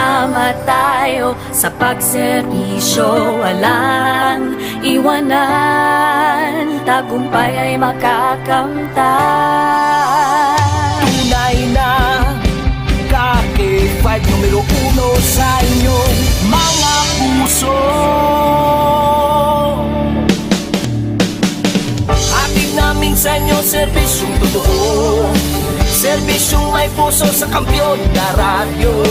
Sama tayo sa pagserbisyo, walang iwanan, tagumpay ay makakamtan. Tunay na K5 numero 1 sa inyong mga puso. Hatid namin sa inyo serbisyong totoo, serbisyong may puso sa kampiyon na radyo.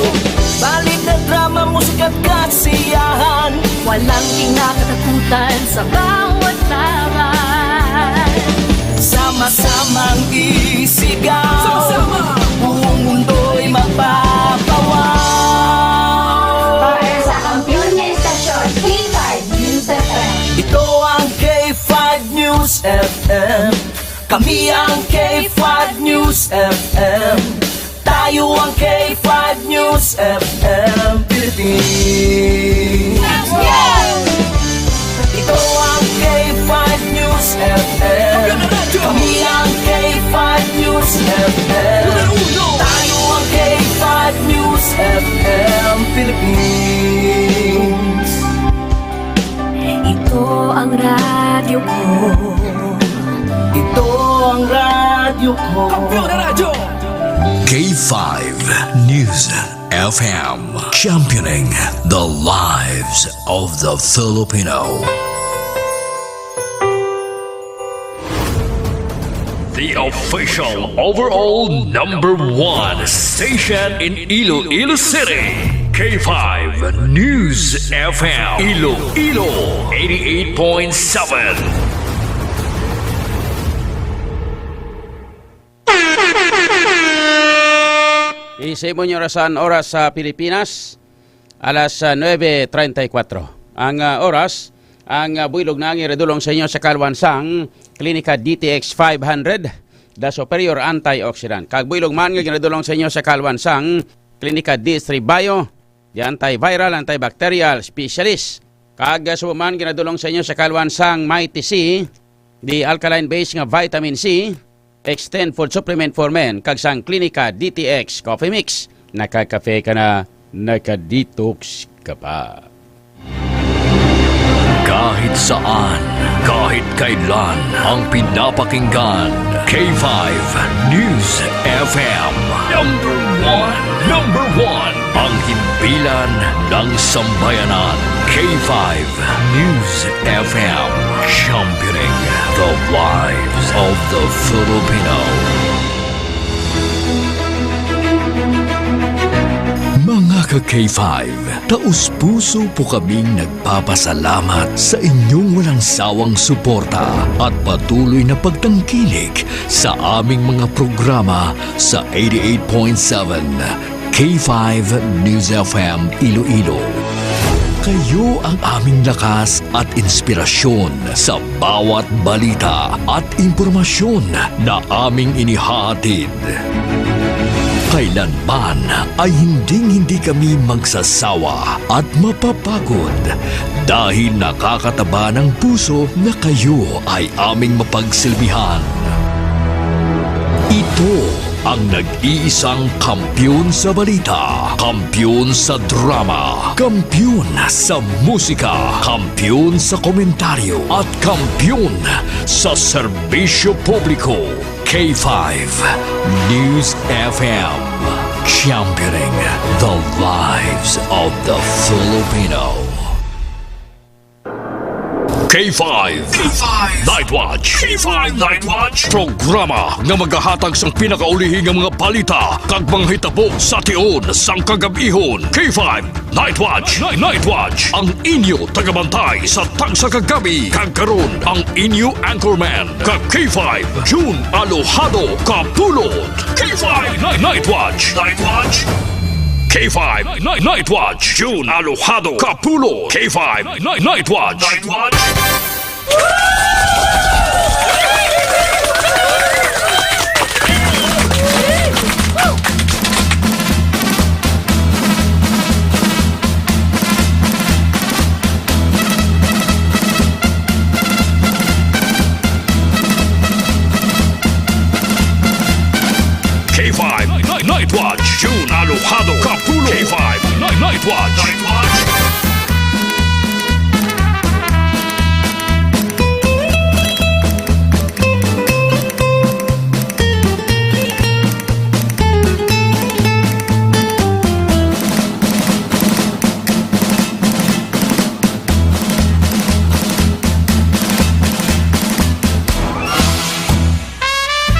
Balik na drama, musika at kasiyahan, Walang kinakatakutan sa bawat laban. sama-samang isigaw, buong mundo'y magpapawaw. Para sa kampiyon na istasyon, K5 News FM. Ito ang K5 News FM. Kami ang K5 News FM. Tayo ang K5 News FM Philippines. Ito ang K5 News FM. Kami ang K5 News FM. Tayo ang K5 News FM Philippines. Ito ang radyo ko. Ito ang radyo ko. K5 News FM, championing the lives of the Filipino. The official overall #1 station in Iloilo City. K5 News FM, Iloilo 88.7. Isipon nyo oras sa Pilipinas, alas 9:34. Ang oras, ang builog na ang iredulong sa inyo sa kalwansang Klinika DTX 500, the superior antioxidant. Kag builog man nga iredulong sa inyo sa kalwansang Klinika D3 Bio, the antiviral, antibacterial specialist. Kag suman ginadulong sa inyo sa kalwansang Mighty C, the alkaline base nga vitamin C, Extend Food Supplement for Men, kag sang Klinika DTX Coffee Mix. Nakakafe ka na, nakadetox ka pa. Kahit saan, kahit kailan, ang pinapakinggan. K5 News FM. Number one. Ang himpilan ng sambayanan. K5 News FM. Championing the lives of the Filipino. Mga ka-K5, taus-puso po kaming nagpapasalamat sa inyong walang sawang suporta at patuloy na pagtangkilik sa aming mga programa sa 88.7 K5 News FM Iloilo. Kayo ang aming lakas at inspirasyon sa bawat balita at impormasyon na aming inihatid. Kailanman ay hindi kami magsasawa at mapapagod dahil nakakataba ng puso na kayo ay aming mapagsilbihan. Ito ang nag-iisang kampiyon sa balita, kampiyon sa drama, kampiyon sa musika, kampiyon sa komentaryo, at kampiyon sa serbisyo publiko. K5 News FM, championing the lives of the Filipino. K5 Night Watch. K5 Night Watch, programa nga magahatag sang pinakaulihing nga mga balita kag mga hitabo sa tion sang kagabihon. K5 Night Watch. Night Watch, ang inyo tagabantay sa tagsa kagabi. Kag karon ang inyo anchorman kag K5 June Alojado Kapulot. K5 Night Watch. K5 Night Watch, June Alojado Kapulot. K5 Night Watch. K5 Night Watch, June Alojado Kapulot. K5 Night Watch.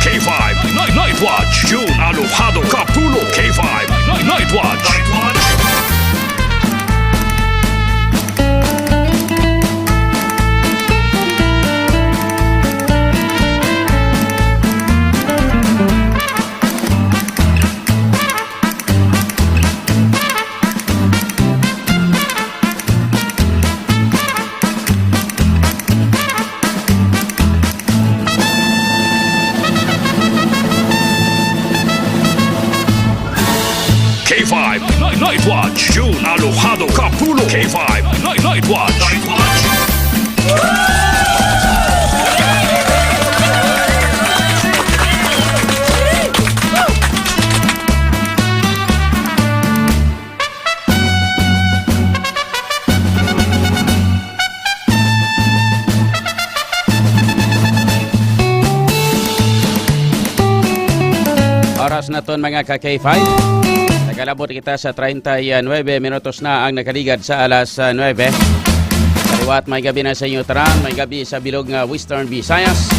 K5 Night Watch. June Alojado Capulo. K5 Night Watch. K5 Night Watch. June Alojado Capulo. K5 Night Watch. Oras na ton mga ka-K5. Nagalabot kita sa 39 minutos na ang nakaligad sa alas 9. Kaliwat may gabi na sa inyo taran, may gabi sa bilog nga Western Visayas.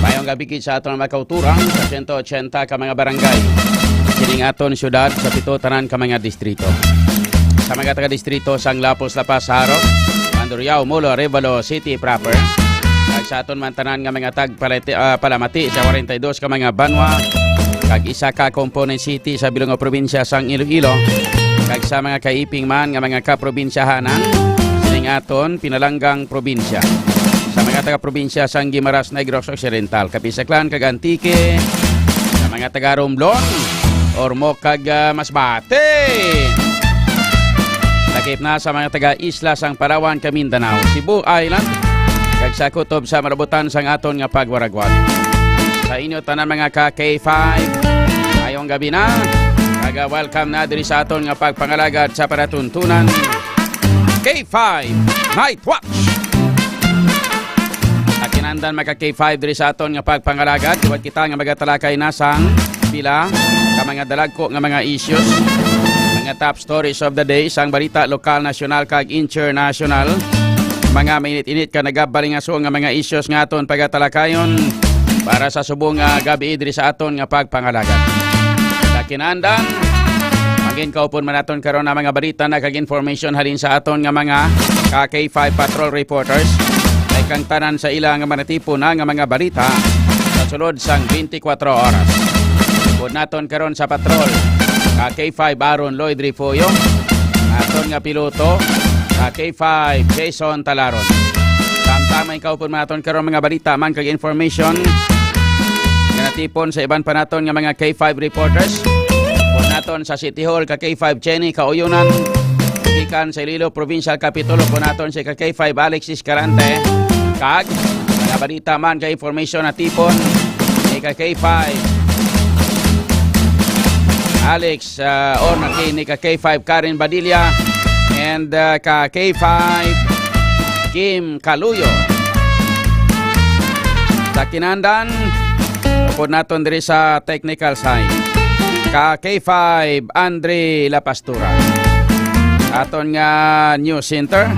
Mayong gabi kit sa aton mga kauturang sa 180 ka mga barangay. Sining aton syudad sa 7 tanan ka mga distrito. Sa mga taga-distrito sang Lapos, Lapas, Haro, Mandurriao, Molo, Arevalo City proper. Kag sa aton man tanan nga mga palamati sa 42 ka mga banwa. Kag isa ka component city sa bilong nga probinsya sang Iloilo. Kag sa mga kaiping man nga mga kaprobinsyahanan sining aton pinalanggang probinsya. Sa mga taga-probinsya sang Guimaras, Negros Occidental, Kapisaklan, kag Antique, sa mga taga-Romblon, Ormoc, kag Masbate. Takip na sa mga taga-Isla sang Palawan, Mindanao, Cebu Island, kag sa kutob sa marabutan sang aton nga pagwaragwag. Sa inyo tanan mga ka-K5, ayong gabi na, kag welcome na diri sa aton nga pagpangalagad sa panatuntunan K5 Night Watch. Akinandan mga K5 diri sa aton nga pagpangalagad, iwat kita nga magatalakay na sang pila ka mga dalagko nga mga issues, mga top stories of the day sang balita lokal, nasyonal kag international. Mga mainit-init ka nagabalingaso nga mga issues nga aton pagatalakayon para sa subong gabi diri sa aton nga pagpangalagad. Sa kinandan, maging kaupon man aton karon na mga balita na kag information halin sa aton nga mga K5 patrol reporters. Ay kang tanan sa ilang nga manatipo na nga mga balita sa sulod sang 24 oras. Upod naton karon sa patrol K5 Aaron Lloyd Rifoyo, aton nga piloto K5 Jason Talaron. Samtama ikaw po naton karon mga balita man kag information nga natipon sa iban pa naton nga mga K5 reporters. Po naton sa City Hall ka K5 Chenny Kauyonan, ikan sa Iloilo Provincial Capitulo po naton si K5 Alexis Carante. Kag mga balita man kag information natipon ni K5 Alex or ni K5 Karen Badilla and K5 Kim Kaluyo. Sa kinandan, upod naton diri sa technical side K5 Andre La Pastura. Aton nga news center,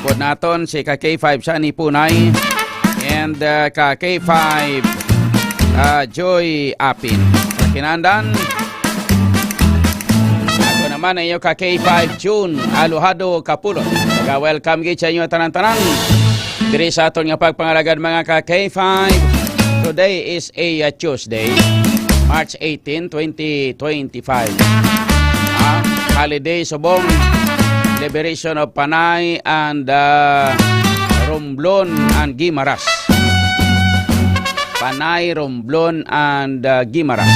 upod naton si K5 Shani Punay and K5 Joy Apin. Sa kinandan, naman ay K5 June Alojado Capulo. Welcome gid sa inyo tanan-tanan diri sa aton nga pagpangalagad mga K5. Today is a Tuesday, March 18, 2025. Holiday subong Liberation of Panay and Romblon and Guimaras. Panay, Romblon and Guimaras.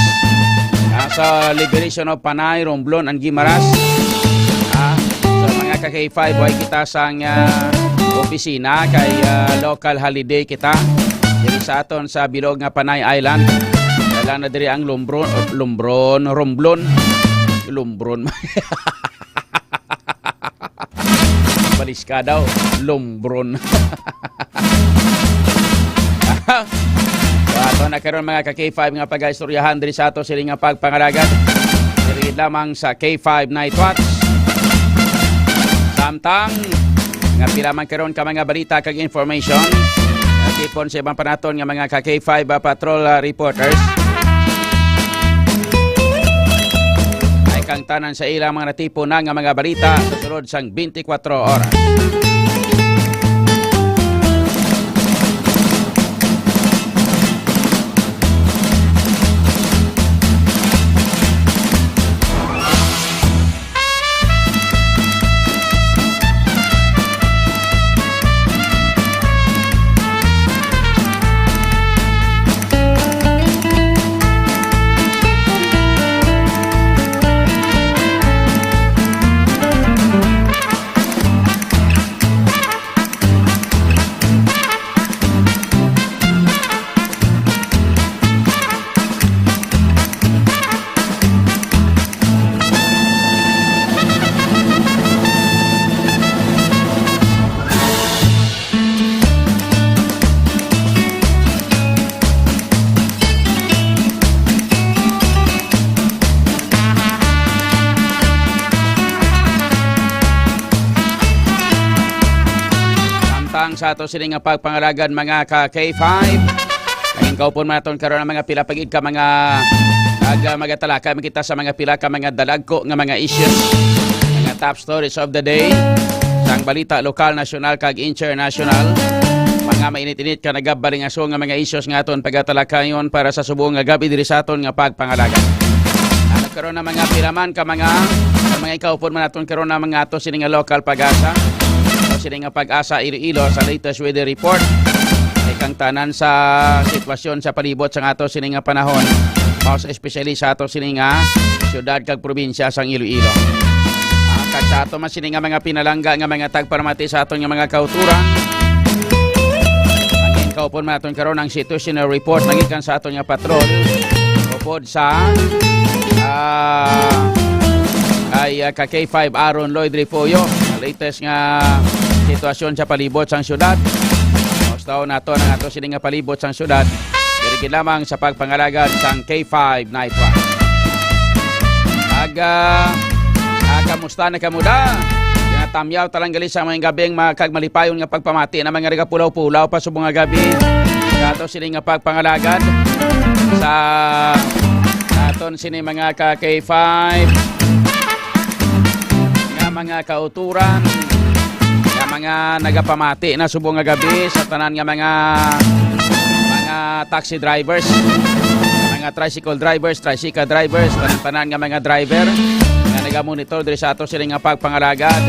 Sa Liberation of Panay, Romblon and Guimaras. So mga K5, buhay kita sang opisina kay local holiday kita diri sa aton sa bilog nga Panay Island. Wala na diri ang Romblon Lumbron. Balis ka daw. Lumbron. Ato na karon mga ka-K5 nga pag-istoryahan diri sa ato sila nga pagpangalagan. Diri lamang sa K5 Night Watch. Samtang nga pila man karon ka mga balita kag information. Tipon sa ibang panaton nga mga ka-K5 patrol reporters. Ay kang tanan sa ilang mga natipon na nga mga balita sa sulod sang 24 oras. Sa ato sila nga pagpangalagan mga ka-K5. Ngayong kaupon maton karon ang mga pila pagid ka mga mga talaka makita sa mga pila ka mga dalagko nga mga issues, mga top stories of the day, sang balita lokal, nasyonal kag international, mga mainit-init ka nagabaling aso nga mga issues nga aton pagatalakayon para sa subong nga gabi diri sa aton nga pagpangalagan. Karon na mga pilaman ka mga ikaupon man aton karon na mga ato sila nga local pag-asa. Sila nga pag-asa Iloilo sa latest weather report. Ay kang tanan sa sitwasyon sa palibot sa ato sila nga panahon. Most especially sa ato sila nga syudad kag probinsya sang Iloilo. Kag sa ato man sila nga mga pinalangga nga mga tagparamati sa aton nga mga kauturan. Ang kaupon man aton karon ang situational report nagikan sa aton nga patrol. Upod sa ka-K5 Aaron Lloyd Ripoyo. Latest nga sitwasyon sa palibot sang syudad. Gusto nato ang ato sila nga palibot sang syudad. Diri lamang sa pagpangalagan sang K5 Night Watch. Kamusta na kamuda? Tinatamyaw talang gali sa mga gabing makagmalipayon nga pagpamati na mga riga pulaw-pulaw pa subong nga gabi. Ato sila nga pagpangalagan sa aton sini mga ka-K5 mga kauturan, nga mga nagapamati na subong nga gabi sa tanan nga mga taxi drivers, mga tricycle drivers, tricycle drivers, tanan nga mga driver nga nagamonitor diri sa ato sila nga pagpangalagad,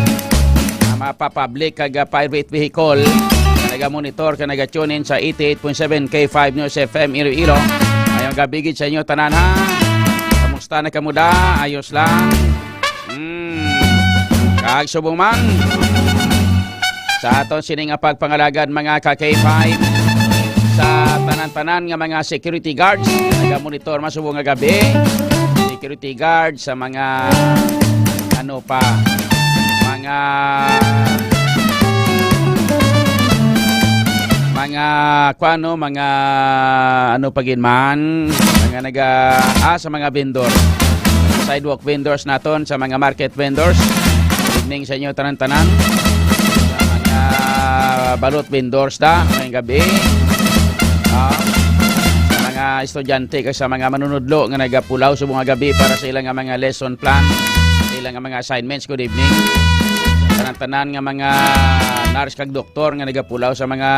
mapapublic kag private vehicle nga nagamonitor ka nagatune in sa 88.7 K5 News FM Iloilo. Ayong gabi gid sa inyo tanan ha. Kamusta na kamuda? Ayos lang. Kag subong man sa aton sini nga pagpangalagan mga ka-K5 sa tanan-tanan nga mga security guards nagamonitor masubong nga gabi, security guards sa mga pagin man mga sa mga vendor, sidewalk vendors naton, sa mga market vendors. Evening sa inyo tanan-tanan, sa mga balot vendors da ngayong gabi, sa mga estudyante kag sa mga manunudlo nga nagapulaw subong nga gabi para sa ilang nga mga lesson plan, sa ilang nga mga assignments. Good evening sa tanan-tanan nga mga nurse kag doktor nga nagapulaw sa mga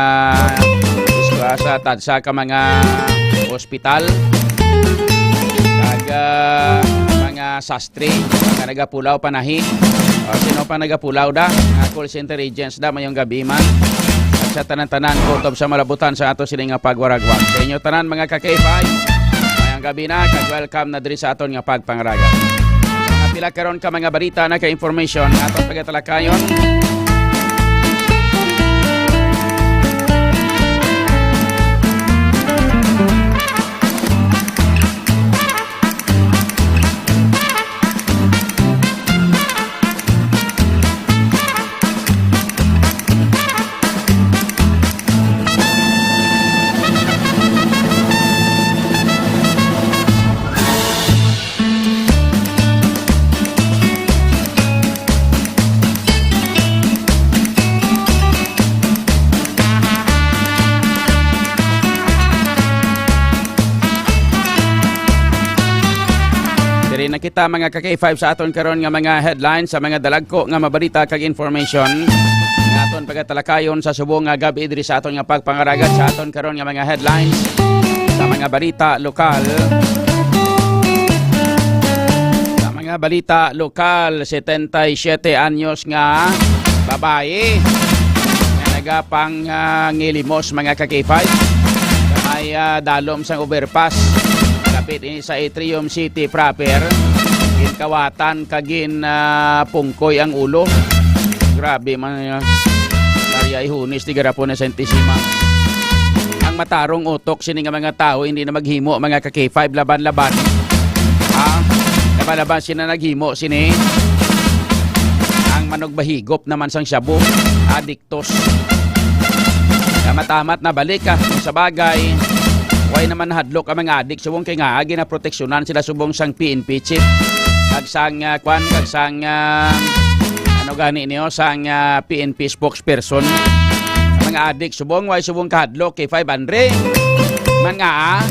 sa tadsa ka mga hospital kag mga sastre nga nagapulaw panahi. O sino pa nagapulaw da? Call center agents da mayong gabi man. At sa tanan-tanan kutob sa malabutan sa ato sila nga pagwaragwag. Sa inyo tanan mga ka-K5, mayong gabi na kag welcome na diri sa aton nga pagpangaraga. Mga pila karon ka mga balita na ka information nga aton pagatalakayon. balita mga ka-K5 sa aton karon nga mga headlines sa mga dalagko nga mabalita kag information nga aton pagatalakayon sa subong nga gabi diri sa aton nga pagpangaragat sa aton karon nga mga headlines sa mga balita lokal. Sa mga balita lokal, 77 anyos nga babae nga nagapang ngilimos mga ka-K5 ay dalom sang overpass kapit ini sa Atrium City proper. Ginkawatan kagin pungkoy ang ulo. Grabe man Maria Ihunis di garapon na Santisima. Ang matarong utok sini nga mga tao hindi na maghimo mga ka-K5 laban-laban. Laban-laban sina naghimo sini. Ang manogbahigop naman sang shabu, adiktos. Matamat na balik sa bagay. Way naman hadlok ang mga adik subong kay nga agi na proteksyonan sila subong sang PNP chief. Kag sang ano gani niyo sang PNP spokesperson. Mga adik subong way subong kahadlok kay 500. Man nga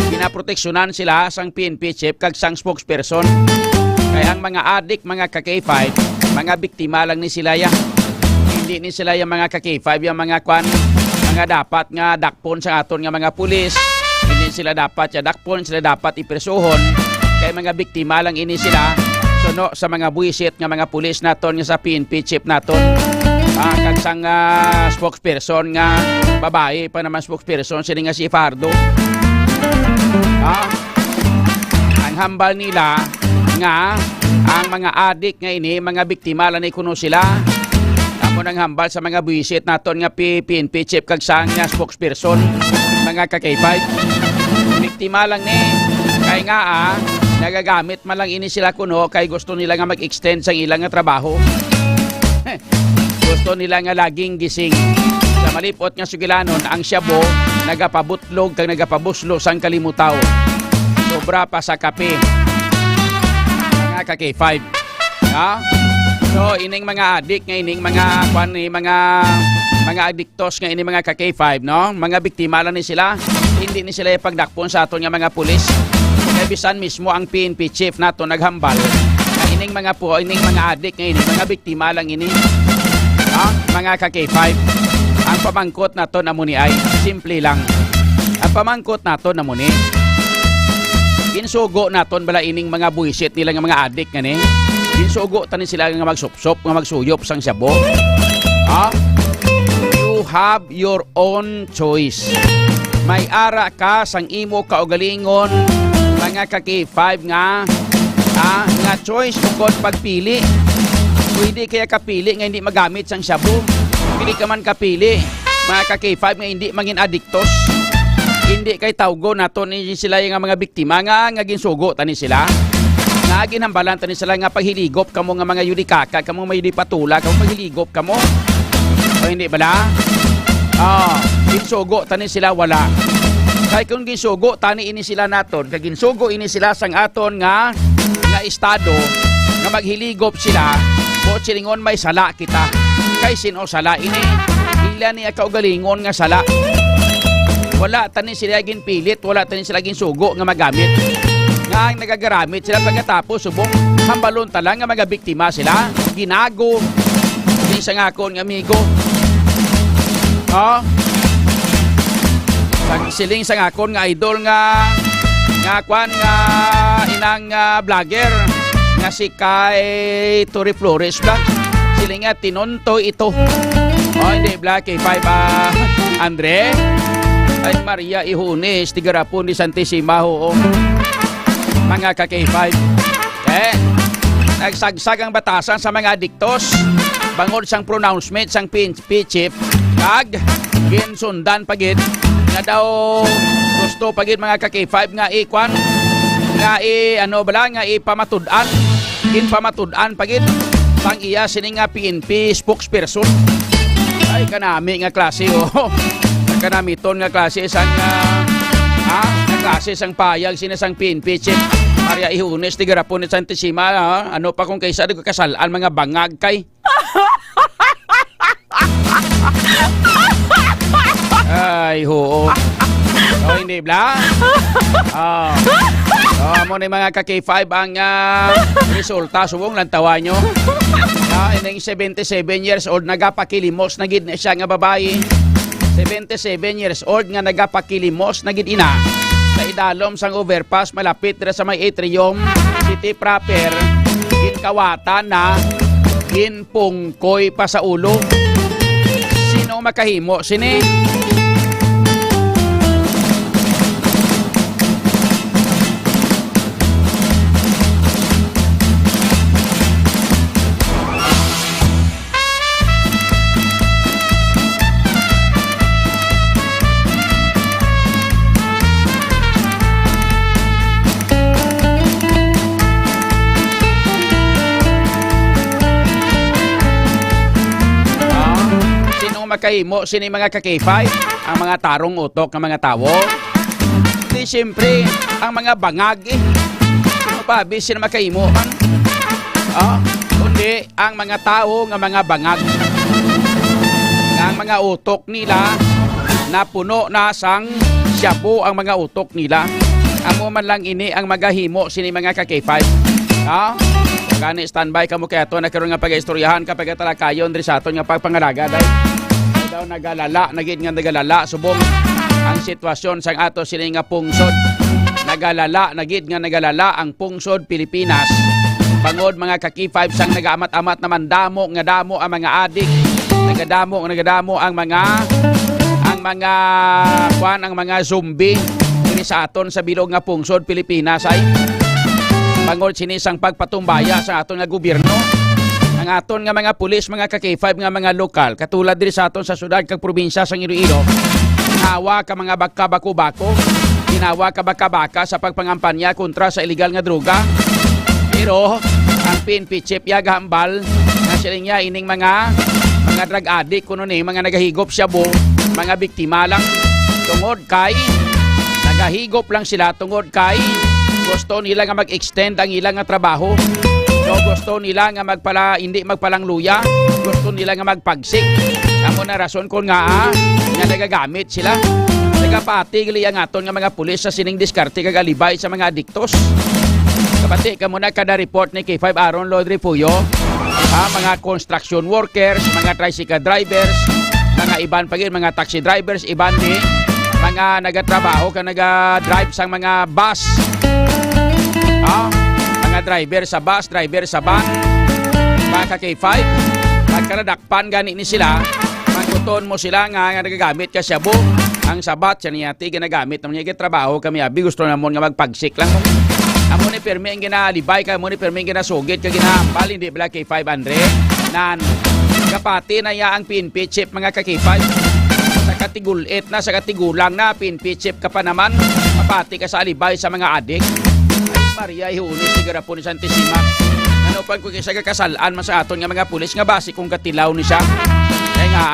ginaproteksyonan sila sang PNP chief kag sang spokesperson. Kaya ang mga adik mga ka-K5, mga biktima lang ni sila ya. Hindi ni sila yung mga ka-K5 yung mga mga dapat nga dakpon sa aton nga mga pulis. Hindi sila dapat dakpon, sila dapat ipresuhon. Kaya mga biktima lang ini sila. Suno sa mga buwisit nga mga pulis naton nga sa PNP chief naton. Kag sang spokesperson nga babae pa naman spokesperson sila nga si Fardo. Ang hambal nila nga ang mga adik nga ini mga biktima lang kuno sila. Tapos nang hambal sa mga buwisit naton nga PNP chief kag sang spokesperson mga ka-K5. Biktima lang ni kay nga nagagamit man lang ini sila kuno kay gusto nila nga mag-extend sa ilang nga trabaho. Gusto nila nga laging gising. Sa malipot nga sugilanon ang syabo nagapabutlog kag nagapabuslo sang kalimutaw. Sobra pa sa kape. Mga ka-K5. So ining mga adik nga ining mga mga adiktos nga ini mga ka-K5 no, mga biktima lang ni sila. Hindi ni sila ipagdakpon sa aton nga mga pulis. Kaya bisan mismo ang PNP chief nato naghambal. Ining mga adik nga ini mga biktima lang ini. Mga ka-K5. Ang pamangkot nato na muni ay simple lang. Ang pamangkot nato na muni insugo naton bala ining mga buwisit nila nga mga adik nga ni. Insugo tanin sila nga magsupsop nga magsuyop sang syabo. You have your own choice. May ara ka sang imo kaugalingon mga ka-K5 nga choice ug pagpili. Pwede kaya kapili nga hindi magamit sang shabu. Pili ka man kapili mga ka-K5 nga hindi mangin adiktos. Hindi kay tawgo nato ni sila nga mga biktima nga ginsugo tani sila. Nga ginhambalan tani sila nga paghiligop kamo nga mga yudikaka kamo may di patula kamo paghiligop kamo. O hindi bala? Ginsugo tani sila wala. Kay kung ginsugo tani ini sila naton, kay ginsugo ini sila sang aton nga estado nga maghiligop sila, mo silingon may sala kita. Kay sino sala ini? Ila ni kaugalingon nga sala. Wala tani sila ginpilit, wala tani sila ginsugo nga magamit. Nga nagagaramit sila pagkatapos subong hambalon talang nga mga biktima sila. Ginago. Di sa ngakon nga amigo. Siling sa ngakon nga idol nga inang vlogger nga si Kay Tori Flores ba? Siling nga tinonto ito. Hindi Black K5 Andre ay Maria Ihunis tigarapon ni Santisima ho. Mga ka-K5 nagsagsag ang batasan sa mga adiktos bangod sang pronouncement sang PNP chief kag ginsundan pagid nga daw gusto pagid mga ka-K5 nga ipamatud-an pagid pang iya sini nga PNP spokesperson. Ay kanami nga klase kanamiton nga klase sang klase sang payag sinasang PNP chief Maria Ihunes tigarapon ni Santisima. Ano pa kung kaysa di ko kasalaan mga bangag kay ay ho. Hindi bla. Amo ni mga ka-K5 ang resulta. Subong lang tawa nyo. Ining 77 years old, nagapakilimos na gid na siya nga babae. 77 years old nga nagapakilimos na gid ina. Sa idalom sang overpass, malapit dira sa may atrium, city proper, ginkawatan na, ginpungkoy pa sa ulo. Sino makahimo? Sini? Makahimo sini mga ka-K5 ang mga tarong utok ng mga tawo. Di siyempre ang mga bangag sino pa bisin makahimo man kundi ang mga tao nga mga bangag nga ang mga utok nila na puno na sang shabu ang mga utok nila. Amo man lang ini ang magahimo sini mga ka-K5. Gani standby kamo kay ato na karon nga pag-istoryahan kapag talakayon diri sa aton nga pagpangalaga daw nagalala, naging nga nagalala, subong ang sitwasyon sang ato sila nga pungsod. Nagalala, naging nga nagalala ang pungsod Pilipinas. Bangod mga ka-K5 sang nagaamat-amat naman damo ang mga adik. Nagadamo ang mga zombie diri sa aton sa bilog nga pungsod Pilipinas ay bangod sinisang pagpatumbaya sa aton nga gobyerno. Ang aton nga mga pulis, mga ka-K5 nga mga lokal, katulad diri sa aton sa syudad kag probinsya sa Iloilo, ginawa ka mga baka-bako-bako, ginawa ka baka-baka sa pagpangampanya kontra sa illegal nga droga. Pero ang PNP chief yagahambal na sila niya ining mga drug addict kuno ni mga nagahigop shabu, mga biktima lang tungod kay nagahigop lang sila tungod kay gusto nila nga mag-extend ang ilang nga trabaho. So, gusto nila nga hindi magpalang luya, gusto nila nga magpagsik. Amo na rason kung nga nagagamit sila. Nagapatigli ang aton nga mga pulis sa sining diskarte kag alibay sa mga adiktos. Kapati ka muna kada report ni K5 Aaron Lodri Puyo, mga construction workers, mga tricycle drivers, mga iban pagin, mga taxi drivers, iban ni mga nagatrabaho ka naga-drive sang mga bus. Mga driver sa bus, driver sa van, mga ka-K5, magkaradakpan gani ni sila, magkuton mo sila nga nagagamit ka shabu, ang sabat siya niyati ginagamit naman niya trabaho kami abi gusto namon nga magpagsik lang. Amo ni permi ang ginaalibay ka, amo ni permi ang ginasugit ka ginahampal, hindi bala K500 nan kapati na ya ang PNP chip mga ka-K5 sa katigulit na sa katigulang na PNP chip ka pa naman, kapati ka sa alibay sa mga adik. Maria ihunis ni garapon ni Santissima. Ano pag kung isa kakasalaan man sa aton nga mga pulis nga basi kung katilaw ni siya. Kaya nga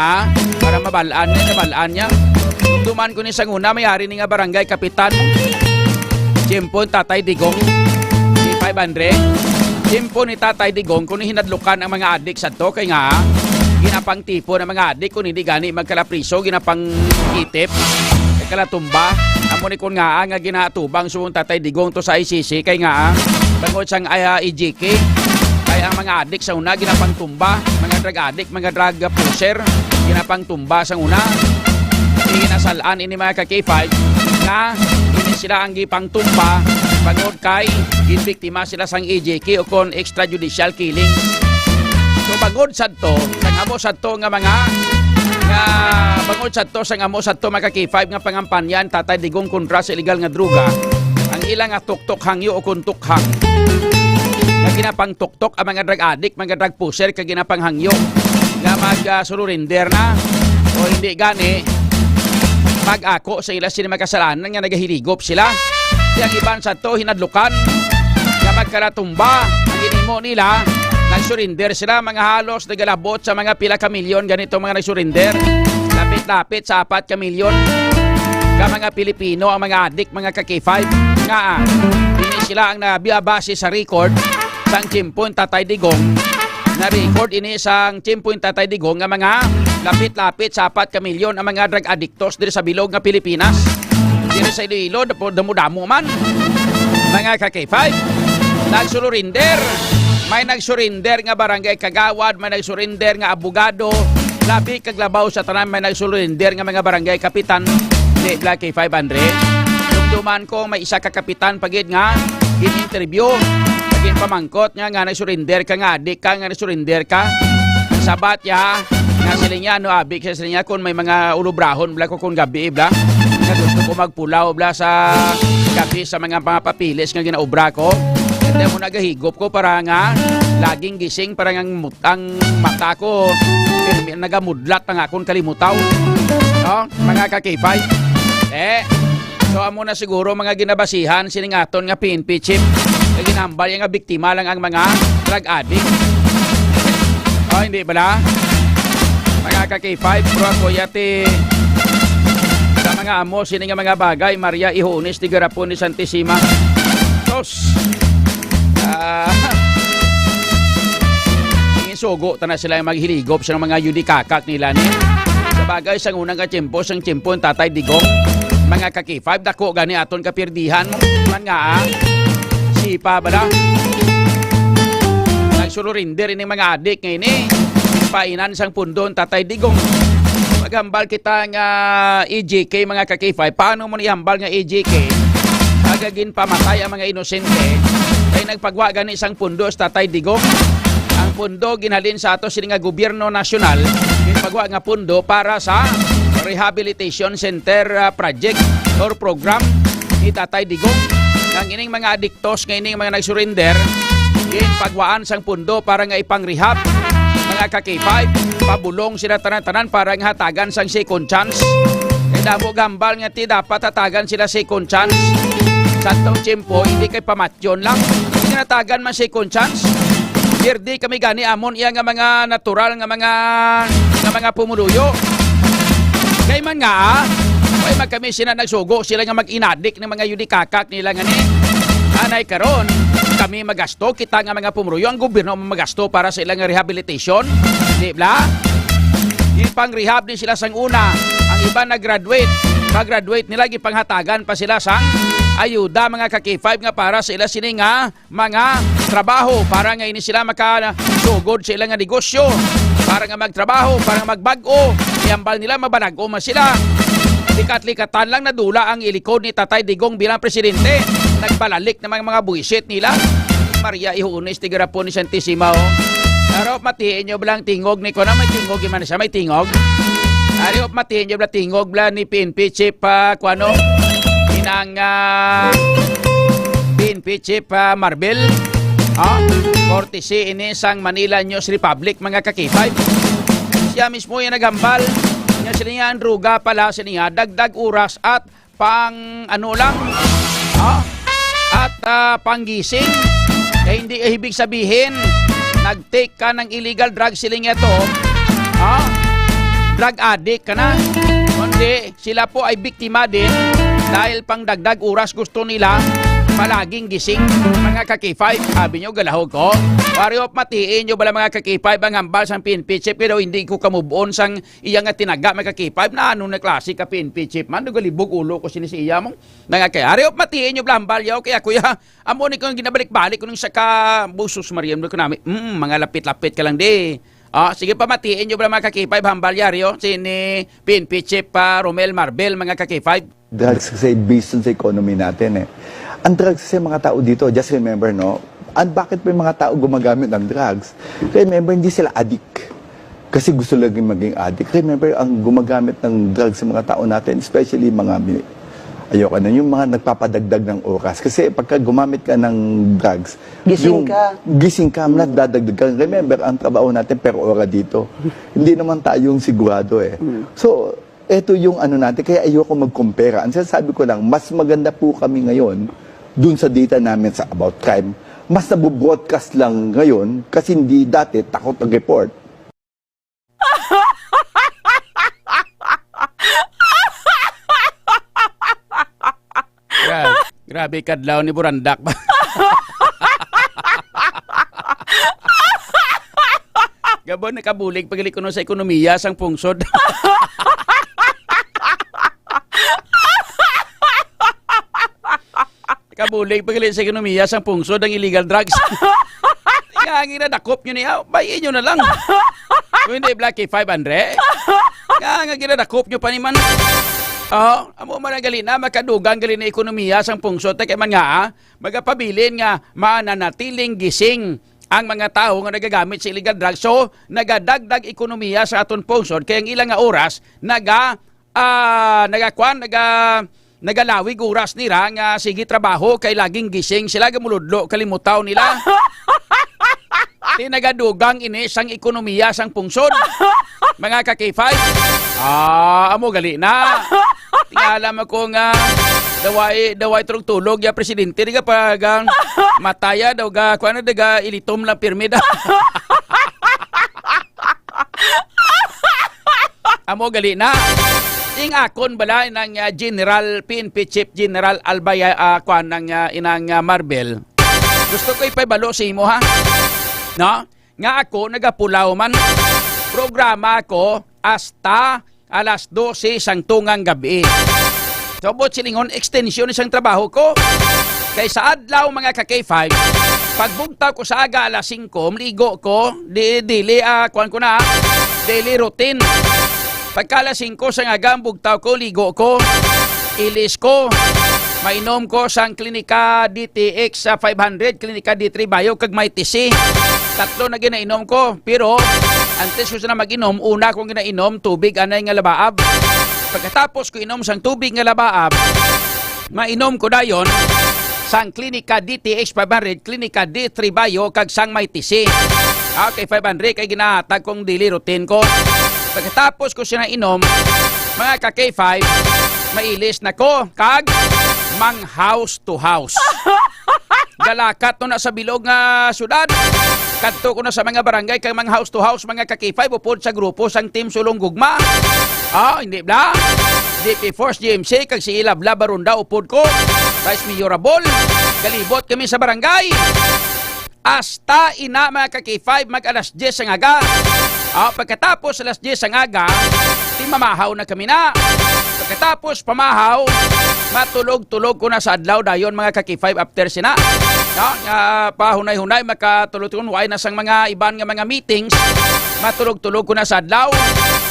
para mabalaan niya. Duman ko ni sa una may-ari ni nga barangay kapitan. Tiempo Tatay Digong si 500. Tiempo ni Tatay Digong kung hinadlukan ang mga adik sa to kay nga ginapang tipo ng mga adik kung hindi gani magkalapriso ginapang itip kalatumba. Amo ni kon nga ginatubang suong Tatay Digong to sa ICC kay nga bangod sang EJK kay ang mga adik sa una ginapang tumba, mga drug addict, mga drug pusher ginapang tumba sa una. Ginasalaan ini mga ka-K5 nga ini sila ang gipang tumba bangod kay ginbiktima sila sang EJK o kon extrajudicial killings. So bangod sadto, nagamo sadto nga mga bangod sadto sang amo sadto mga ka-K5 nga pangampanyan Tatay Digong kontra sa illegal nga droga. Ang ilang nga tuktok hangyo o kun tukhang. Nga ginapang tuktok ang mga drug addict, mga drug pusher kag ginapang hangyo. Nga mag-surrender na o hindi gani mag-ako sa ila sila makasalanan nga nagahiligop sila. Yang iban sadto hinadlukan nga magkaratumba ang ginimo nila. Nag-surrender sila, mga halos nagalabot sa mga pila ka milyon ganito mga nag-surrender. Lapit-lapit sa 4 ka milyon ka mga Pilipino ang mga adik, mga ka-K5 nga hindi sila ang nabiyabase sa record sang Timpon Tatay Digong na record ini sang Timpon Tatay Digong nga mga lapit-lapit sa 4 ka milyon ang mga drug addictos diri sa bilog nga Pilipinas. Diri sa Iloilo, damo-damo man. Mga ka-K5, nagsurrender. May nagsurrender nga barangay kagawad, may nagsurrender nga abogado, labi kaglabaw sa tanan, may nagsurrender nga mga barangay kapitan. Di Black K500. Dumduman ko may isa ka kapitan pagid nga in-interview, pagid pamangkot nga nagsurrender ka nga, adik ka nga nagsurrender ka. Sabat ya nga sila niya no abik sa sila niya kung may mga ulubrahon bla ko kung gabi bla. Nga gusto ko magpulaw bla sa gabi sa mga papilis nga ginaobra ko. Hindi mo nagahigop ko para nga laging gising para nga ang mata ko nagamudlat na nga akong kalimutaw. No? Mga ka-K5. So amo na siguro mga ginabasihan siningaton nga PNP chip nga ginambal nga biktima lang ang mga drug addict. Hindi ba na? Mga ka-K5 pro ako yati sa mga amo sining nga mga bagay Maria Ihones ti Garapon ni Santissima. Tos sugo na sila yung maghiligop sa mga yudikakak nila ni. Sa bagay, sa unang katsimpo, sang tsimpo, tatay digong, mga ka-K5, dako gani aton kapirdihan mo. Man nga, sipa ba na? Nagsururinder ini mga adik ngayon painan sang pundon, tatay digong. Maghambal kita nga EJK, mga ka-K5, paano mo nihambal nga EJK? Agagin pamatay ang mga inosente, ay nagpagwa gani sang pundo sa tatay digong. Ang pundo ginhalin sa ato sila nga gobyerno nasyonal, ginpagwa nga pundo para sa rehabilitation center project or program ni Tatay Digong. Ang ining mga adiktos nga ining mga nagsurrender, ginpagwaan sang pundo para nga ipang-rehab. Mga ka-K5, pabulong sila tanan-tanan para nga hatagan sang second chance. Kaya damo gambal nga ti dapat hatagan sila second chance. Santong tiyempo, hindi kay pamatyon lang. Hindi natagan man second chance. Di kami gani amon iya nga mga natural nga mga pumuluyo. Kay man nga, may kami sila nagsugo sila nga mag-inadik ng mga yudikakak nila nga ni. Anay karon, kami magasto kita nga mga pumuluyo ang gobyerno magasto para sa ilang rehabilitation. Di ba? Ipang rehab din sila sang una. Ang iba nag-graduate, pag-graduate nila gipanghatagan pa sila sang ayuda mga ka-K5 nga para sa ila sini nga mga trabaho para nga ini sila makasugod sa ilang nga negosyo para nga magtrabaho, para nga magbago iambal nila mabanago man sila. Likat-likatan lang nadula ang ilikod ni Tatay Digong bilang presidente. Nagbalalik ng mga buwisit nila. Maria Ihones ti Garapon ni Santissima. Pero matiin nyo blang tingog ni ko na may tingog man siya may tingog. Ari matiin nyo blang tingog blang ni PNP Chief kuano inang PNP Chief Marbel. Courtesy ini sang Manila News Republic mga ka-K5. Siya mismo yung naghambal. Niya sila nga ang druga pala sa niya. Dagdag oras at pang ano lang. At panggising. Kaya hindi ibig sabihin nag-take ka ng illegal drugs sila nga ito. Drug addict ka na. Kundi sila po ay biktima din dahil pang dagdag oras gusto nila palaging gising mga ka-K5. Sabi nyo, galahog ko. Pariop matiin nyo bala mga ka-K5 ang hambal sang PNP Chief. Pero hindi ko kamubuon sang iya nga tinaga mga ka-K5 na ano na klase ka PNP Chief. Man, galibog ulo ko sinisiya mong. Pariop matiin nyo bala hambal yaw. Kaya kuya, amo ni ko ginabalik-balik ko nung sa ka-busos Mariam. Mga lapit-lapit ka lang di. Sige pa matiin nyo bala mga ka-K5 hambal yaryo. Sini PNP Chief Romel Marbel mga ka-K5. Drugs kasi based on sa economy natin Ang drugs kasi mga tao dito, just remember bakit may mga tao gumagamit ng drugs? Remember, hindi sila addict. Kasi gusto lang maging addict. Remember, ang gumagamit ng drugs sa mga tao natin, especially yung mga nagpapadagdag ng oras. Kasi pagka gumamit ka ng drugs, gising ka, nagdadagdag ka. Remember, ang trabaho natin per ora dito. Hindi naman tayong sigurado So, ito yung natin, kaya ayoko mag-compare. Ang sinasabi ko lang, mas maganda po kami ngayon dun sa data namin sa about crime. Mas nabubroadcast lang ngayon kasi hindi dati takot mag-report. Grabe kadlaw ni Burandak. Gabon nakabulig pagili kuno sa ekonomiya sang pungsod. Kabulig pagalit sa ekonomiya sang pungsod ang illegal drugs. Nga ang ginadakop nyo niya, bayin nyo na lang. Kung hindi Black K500, nga ang ginadakop nyo pa ni man. Amo man ang gali na, makadugang gali na ekonomiya sang pungsod. Kaya man nga, magapabilin nga, mananatiling gising ang mga tao nga nagagamit sa illegal drugs. So, nagadagdag ekonomiya sa aton pungsod. Kaya ang ilang nga oras, nagalawig oras nila nga sige trabaho kay laging gising sila gamuludlo kalimutaw nila. Tinagadugang ini sang ekonomiya sang pungsod. Mga ka-K5. Amo gali na. Tingalam ako nga daway tulog ya presidente diga pag mataya daw ga kuano daga ilitom lang pirmi da. Amo gali na. Ting akon bala ng General PNP Chief General Albaya kuan ng inang Marbel. Gusto ko ipabalo sa imo ha. No? Nga ako nagapulaw man. Programa ko hasta alas 12 sang tungang gabi. So, bot silingon, extension isang trabaho ko. Kay sa adlaw mga ka-K5, pagbugtaw ko sa aga alas 5, mligo ko, daily routine. Pagka alas 5 sa aga, bugtaw ko, ligo ko, ilis ko, mainom ko sang klinika DTX 500, klinika D3 Bio, kag may TC. Tatlo na ginainom ko, pero antes ko na mag-inom, una kong ginainom, tubig, anay nga labaab. Pagkatapos ko inom sang tubig nga labaab, mainom ko dayon sang klinika DTX 500, klinika D3 Bio, kag sang may TC. Okay, 500 kay ginahatag kong daily routine ko. Pagkatapos ko siya na inom, mga ka-K5, mailis na ko, kag mang house to house. Galakat no na sa bilog nga syudad. Kadto ko na sa mga barangay kay mga house to house, mga ka-K5 upod sa grupo sang Team Sulong Gugma. Hindi bla. DP Force GMC kag si Ilabla Barunda upod ko. Vice Mayorable. Kalibot kami sa barangay. Hasta ina mga ka-K5 mag alas 10 ang aga. Pagkatapos alas 10 ang aga, mamahaw na kami na. Pagkatapos pamahaw, matulog-tulog ko na sa adlaw dayon mga ka-K5 after sina. Pahunay-hunay makatulog-tulog way na sang mga iban nga mga meetings. Matulog-tulog ko na sa adlaw.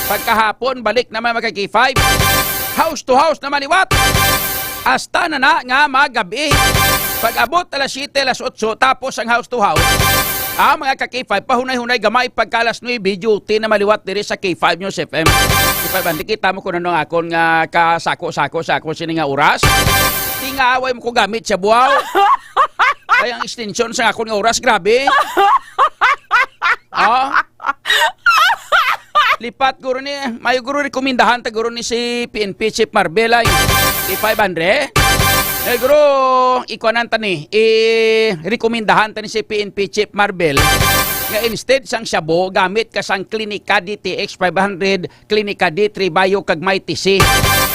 Pagkahapon balik naman mga ka-K5. House to house naman liwat. Hasta na nga magabi. Pag-abot alas 7, alas 8, tapos ang house to house. Mga ka-K5, pahunay-hunay gamay pagkalas 9, duty na maliwat diri sa K5 News FM. K5, hindi kita mo kung ano akon nga kasako-sako sa akon sini nga oras. Di nga away mo ko gamit sa buhaw. Kaya ang extension sa akon nga oras, grabe. Lipat guro ni, mayo guro rekomendahan ta guro ni si PNP Chief Marbela, K500. Guro, ikuanan ta ni, rekomendahan ta ni si PNP Chief Marbel nga instead sang Shabu, gamit ka sang klinika DTX 500, klinika D3 Bio, kag may TC.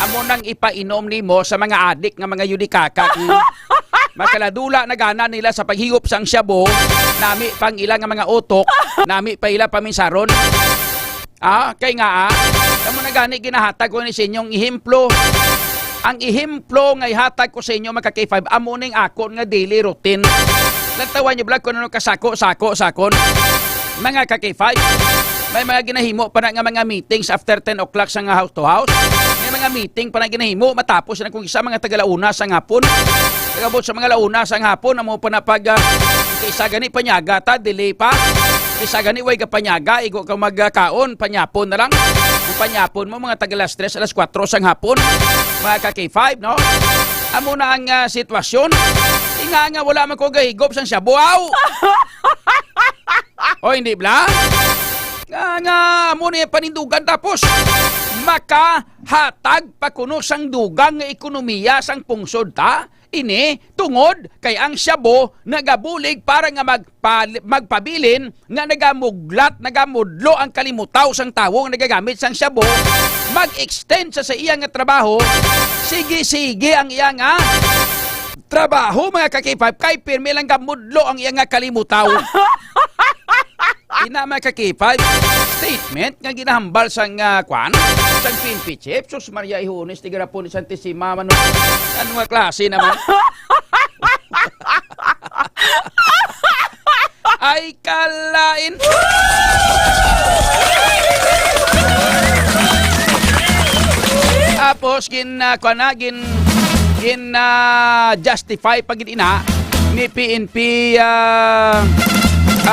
Amo nang ipainom nimo sa mga adik nga mga yudikaka. Makaladula na gana nila sa paghigop sang Shabu, nami pang ilang nga mga utok, nami pa ila paminsaron. Kay nga, amo na gani ginahatag ko ni sa inyong ihemplo. Ang ihemplo nga ihatag ko sa inyo mga ka-K5, amo ning akon nga daily routine. Nagtawan niyo vlog kung ano kasako-sakon. Mga ka-K5, may mga ginahimo pa na nga mga meetings after 10 o'clock sa nga house to house. May mga meeting pa na ginahimo matapos na kung isa mga taga-launa sa hapon. Tagabot sa mga launa sa hapon, amo pa na pag isa gani panyaga ta, delay pa. Isa gani way ka panyaga, igo ka magkaon, panyapon na lang. Ang panyapon mo mga taga-alas 3, alas 4 sang hapon. Mga ka-K5, no? Amo na ang sitwasyon. Nga wala man ko gahigop sang Shabu. Hindi bla? Nga amo na panindugan tapos makahatag pa kuno sang dugang nga ekonomiya sang pungsod ta. Ini tungod kay ang Shabu nagabulig para nga magpabilin nga nagamuglat, nagamudlo ang kalimutaw sang tawo nga nagagamit sang Shabu, mag-extend sa iya nga trabaho. Sige ang iya nga trabaho mga ka-K5 kay pirmi lang gamudlo ang iya nga kalimutaw. Ina mga ka-K5 statement nga ginahambal sang kwan sang PNP Chief. Sus Maria Ihunis, tigara po ni Santissima. Ano nga klase naman? Ay kalain. Tapos justify pag ina ni PNP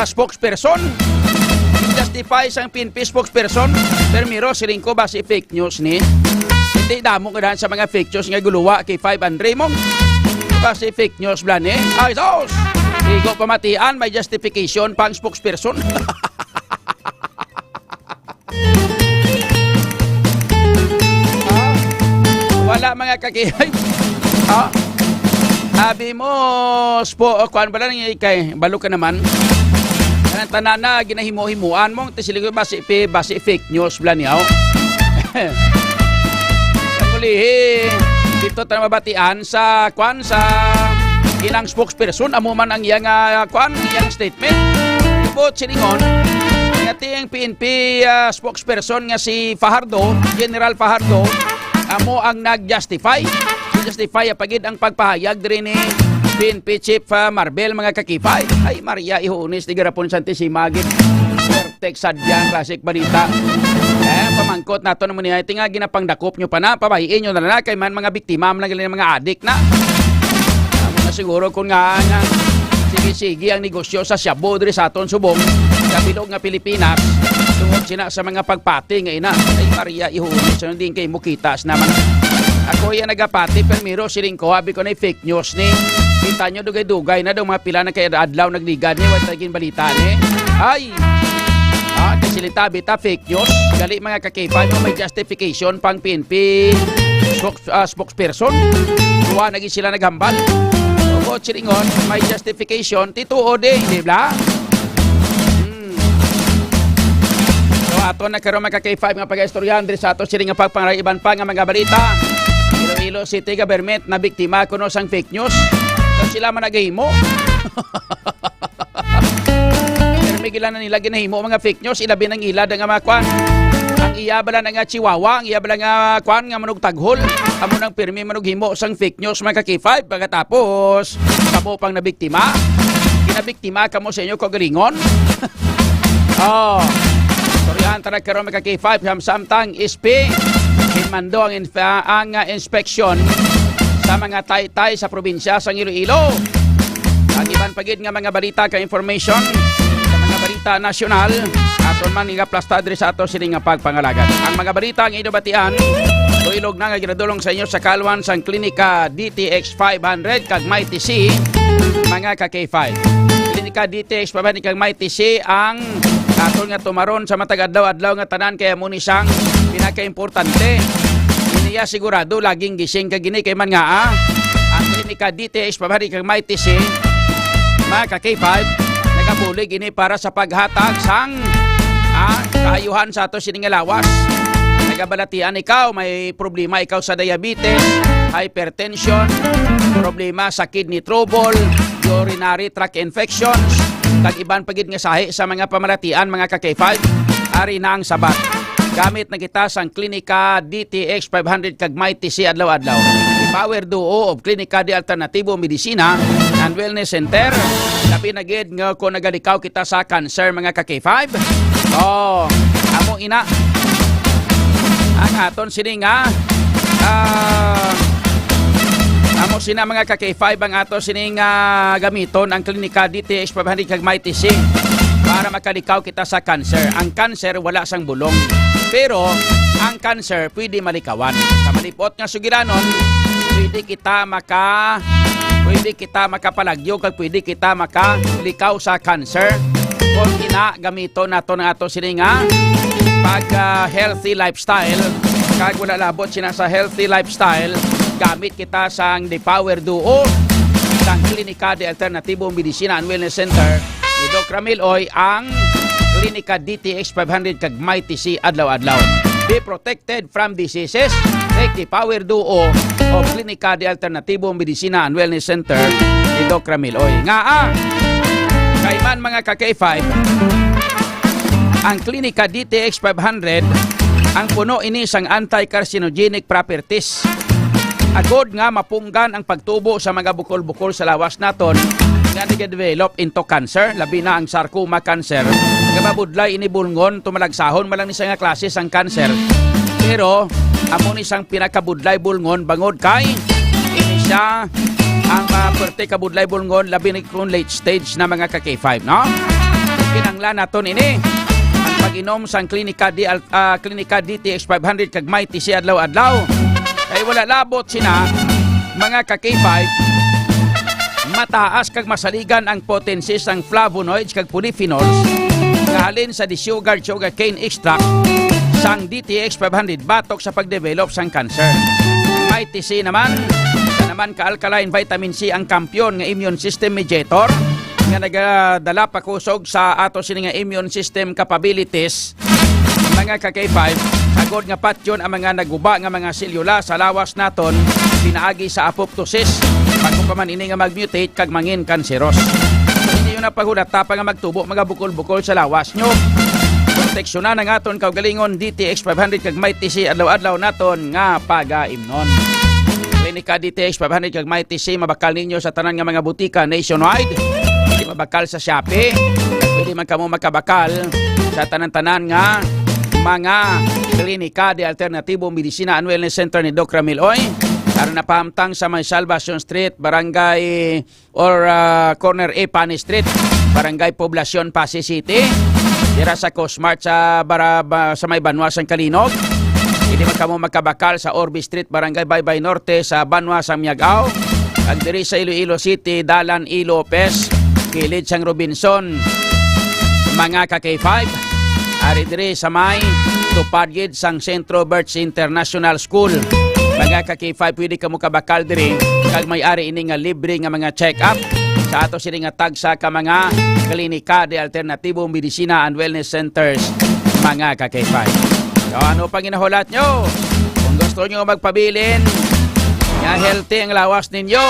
spokesperson. Justify sang PNP spokesperson permiro siling ko base fake news ni. Hindi damo ka sa mga fake news nga guluwa kay 500 mong base fake news blan eh. Ay sos. Igo pamatian may justification pang spokesperson. Wala mga kakiyay. Sabi mo, kuan ba lang kay balo ka naman. Ang tanan na ginahimo-himuan mo, tisilig ko base fake news blan yaw. Sa kulihi, dito tayo mabatian sa inang spokesperson amo man ang iyang iyang statement. Ibot siningon ngati ang PNP spokesperson nga si Fajardo, General Fajardo, amo ang nag-justify pagid ang pagpahayag diri ni PNP Chief Marbel mga kakipay. Ay Maria ihunis di garapon santi si Magid. Pertex sadya classic balita. Pamangkot nato naman niya tinga ginapangdakop nyo pa na pabahiin nyo na kay man mga biktima man lang mga adik na. Amo na siguro kung nga sige ang negosyo sa Shabu diri sa aton subong sa bilog nga Pilipinas tungod sina sa mga pagpati nga ina. Ay Maria ihunis so din kay mukitas naman. Ako yan nagapati permiro siling ko habi ko na fake news ni. Kita nyo dugay-dugay na daw mga pila na kay adlaw nagligan ni wala tagin balita ni. Ay kasilita bita fake news gali mga kakipay mo may justification pang PNP spokesperson. Tuwa naging sila naghambal. O silingon may justification tituo din, di ba? So ato na karon mga kakipay mga pag-istoryan diri sa ato siling nga pagpangaiban pa nga mga balita. Iloilo City government na biktima kuno sang fake news. So sila man nagahimo. Migilan na nila ginahimo mga fake news ilabi ng ilad nga mga kwan ang iya bala nga chihuahua ang iya bala nga kwan nga manug taghol amo nang pirmi manug himo sang fake news mga kaki-5 pagkatapos kamo pang nabiktima kinabiktima kamo sa inyo kagalingon. Soryan tara karon mga kaki-5 samtang SP hinmando ang inspeksyon sa mga taytay sa probinsya sa Iloilo. Ang iban pagid nga mga balita ka information balita nasyonal aton man nga plastadre sa ato sining nga pagpangalagan. Ang mga balita ang idobatian tuilog na nga ginadulong sa inyo sa kalwan sang klinika DTX 500 kag Mighty C mga ka-K5. Klinika DTX 500 kag Mighty C ang aton nga tumaron sa matag adlaw-adlaw nga tanan kaya mo ni sang pinaka-importante. Iniya sigurado laging gising kag gini kay man nga ang klinika DTX 500 kag Mighty C mga ka-K5 nagabulig ini para sa paghatag sang kaayuhan sa ato sining lawas. Nagabalatian ikaw may problema ikaw sa diabetes, hypertension, problema sa kidney trouble, urinary tract infections, kag iban pagid nga sahi sa mga pamalatian mga ka-K5 ari na ang sabat. Gamit na kita sang klinika DTX 500 kag Mighty C adlaw-adlaw. Power duo of Klinika de Alternatibo Medicina and Wellness Center. Labi na gid nga kung nagalikaw kita sa cancer mga ka-K5. Amo ina ang aton sini nga amo sina mga ka-K5 ang aton sini nga gamiton ang Klinika DTX 500 kag Mighty C para makalikaw kita sa cancer. Ang cancer wala sang bulong. Pero ang cancer pwede malikawan. Sa malipot nga sugiranon, pwede kita makapalagyo kag pwede kita makalikaw sa cancer kung gamiton nato ng ato sini nga pag healthy lifestyle. Kag wala labot sina sa healthy lifestyle, gamit kita sang The Power Duo sang Klinika de Alternatibo Medicina and Wellness Center ni Doc Ramil Oy ang Klinika DTX 500 kag Mighty C adlaw-adlaw. Be protected from diseases. Take The Power Duo of Klinika de Alternatibo Medicina and Wellness Center ni Doc Ramil Oy. Kay man mga ka-K5, ang Klinika DTX 500 ang puno ini sang anti-carcinogenic properties. Agod nga mapunggan ang pagtubo sa mga bukol-bukol sa lawas naton nga nag-develop into cancer, labi na ang sarcoma cancer. Nagababudlay inibulngon, tumalagsahon malang ni sa nga klase sang cancer. Pero, amo ni sang pinakabudlay bulngon bangod kay ini siya ang perte kabudlay bulngon labi ni kung late stage na mga ka-K5, no? Kinanglan naton ini ang pag-inom sang klinika DTX 500 kag may TC adlaw-adlaw. Ay wala labot sina mga ka-K5 mataas kag masaligan ang potency sang flavonoids kag polyphenols nga halin sa sugar cane extract sang DTX 500 batok sa pagdevelop sang cancer. May TC naman ka-alkaline vitamin C ang kampyon nga immune system mediator nga nagadala pa kusog sa ato sini nga immune system capabilities mga ka-K5 sagod nga patyon ang mga naguba nga mga selula sa lawas naton pinaagi sa apoptosis bago pa man ini nga mag-mutate kag mangin kanseros. Hindi yun na pahulat tapa nga magtubo mga bukol-bukol sa lawas nyo. Proteksyonan ang aton kaugalingon DTX 500 kag may TC adlaw-adlaw naton nga pagaimnon. Klinika DTX 500 kag may TC mabakal ninyo sa tanan nga mga butika nationwide. Hindi mabakal sa Shopee. Pwede man kamo makabakal sa tanan-tanan nga mga klinika de alternatibo medisina and wellness center ni Doc Ramil Oy. Karon na pahamtang sa May Salvacion Street, Barangay or Corner A Pani Street, Barangay Poblacion, Pasay City. Dira sa Cosmart sa May Banwas ang Kalinog. Hindi man kamo makabakal sa Orbi Street, Barangay Baybay Norte sa Banwas ang Miagao. Ang diri sa Iloilo City, Dalan E. Lopez, kilid sang Robinson, mga ka-K5. Ari diri sa may tupadgid sang Centro Birch International School. Mga ka-K5 pwede ka mo kabakal diri kag may-ari ini nga libre nga mga check-up sa ato sini nga tagsa ka mga klinika de alternatibo medisina and wellness centers mga ka-K5. So ano pang inahulat nyo? Kung gusto nyo magpabilin nga healthy ang lawas ninyo,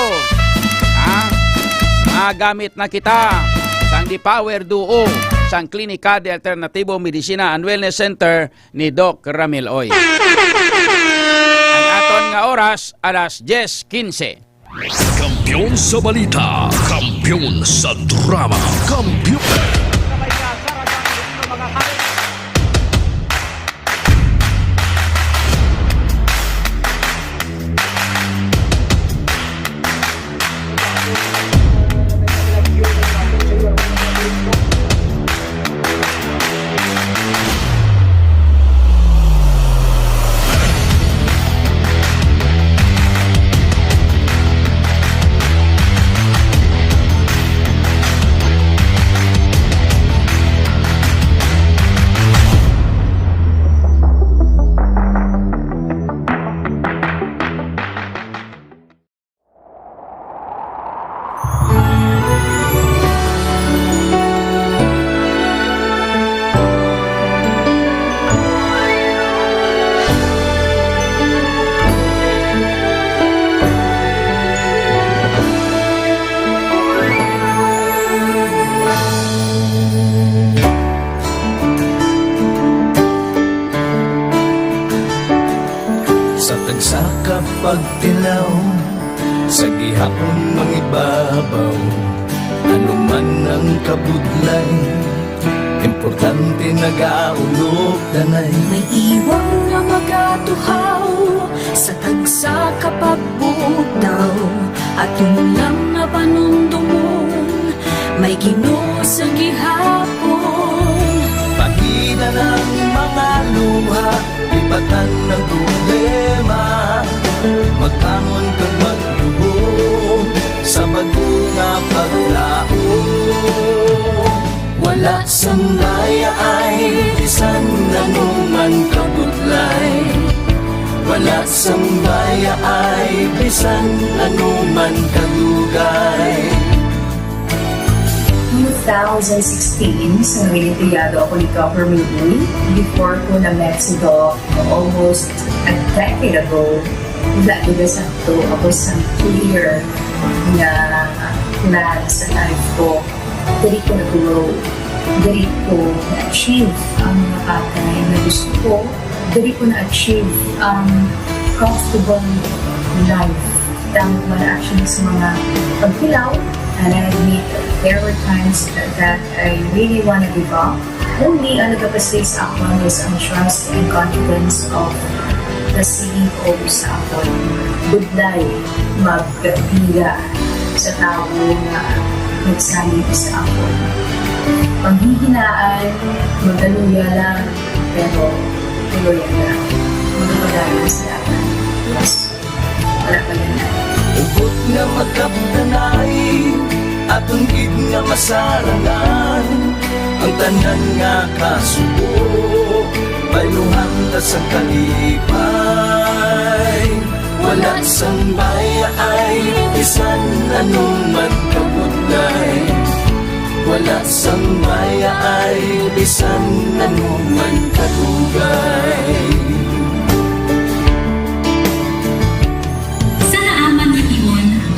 magamit na kita sang di Power Duo sang klinika de alternatibo medisina and wellness center ni Doc Ramil Oy. Ang aton nga oras alas 10:15. Kampiyon sa balita, kampiyon sa drama, kampiyon. Sa kapagtilaw, sa gihapon mangibabaw, ano man ang kabudlay, importante nagaulog danay. May iwang nga magatuhaw sa tagsa kapag butaw at lang nga panundumon may Ginoo sa gihapon. Pahina ng mga luha, lipatan ng problema, magbangon kang magluhod sa bago nga paglao. Wala sang daya ay bisan nanuman kabudlay, wala sang daya ay bisan nanuman kadugay. 2016, sa nangilitiyado ako ni Dr. Mili. Before ko na Mexico, almost a decade ago, dahil sa ito, ako sa clear na plan sa life ko. Dali ko na-grow. Dali ko na-achieve ang mga patay na gusto ko. Dali ko na-achieve ang comfortable life. Dahil wala actually sa mga pagkilaw, And I admit there were times that I really want to give up. Only ang nagkapastig sa akon is ang trust and confidence of the CEO sa akon. Budlay, magpila sa tao na nagsalit sa akon. Panghihinaan, magaluya lang, pero tuloy lang. Magpadalan sa laban. Yes, wala pa yan. Ubot nga magkaptanay at unggid nga masarangan ang tanan nga kasubo bayluhan ta sa kalipay wala sang baya ay bisan anong magkabudlay wala sang baya ay bisan anong magkadugay.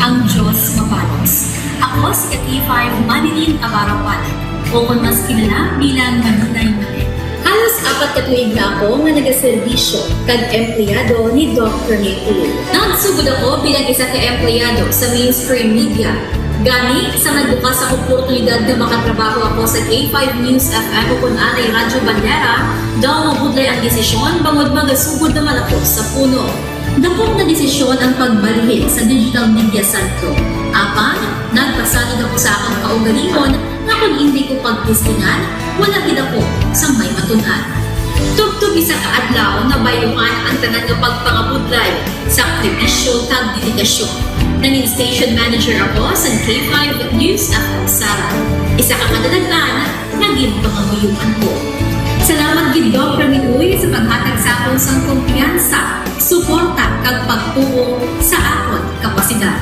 Ang Diyos mapalos. Ako si Katifa Manilin Abarawan o kung mas kilala bilang Manunay Mali. Halos 4 ka tuig na ako nga nagaserbisyo kag empleyado ni Dr. Nick. Nagsugod ako bilang isa ka empleyado sa mainstream media. Gani sa nagbukas sa oportunidad na makatrabaho ako sa K5 News FM o kung anay Radyo Bandera, daw mabudlay ang desisyon bangod magasugod naman ako sa puno. Dapong na desisyon ang pagbalhin sa digital media sentro. Apan, nagpasalid ako sa akong kaugalingon na kung hindi ko pagtistingan, wala gid ako sa may matunan. Tugtog isa ka adlaw na bayuhan ang tanan nga pagpangabudlay sa aktivisyo kag dedikasyon. Nanging station manager ako sa K5 News FM Sala. Isa ka kadalaghan, naging pangabuyuhan ko. Salamat gid Dr. Miuy sa paghatag sa akon sang kumpiyansa, suporta kag pagtuo sa akon kapasidad.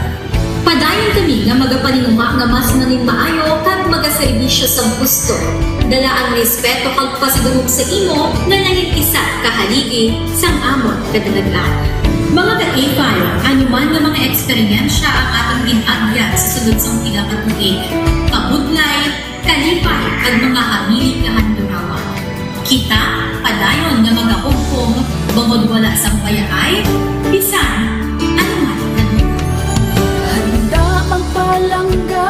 Padayon kami nga magapaninuma nga mas naning maayo kag magaserbisyo sa gusto. Dala ang respeto kag pasidungog sa imo nga nanging isa kahaligi sang amon kadalaghan. Mga ka-K5, anuman nga mga eksperyensya ang atong ginagyan sa sunod sang pinakatuig. Kabudlay, kalipay kag mga hamilig nga handurawan. Kita, padayon nga mga hugpong, bangod wala sang payaay, bisan, anuman ganun. Handa magpalangga,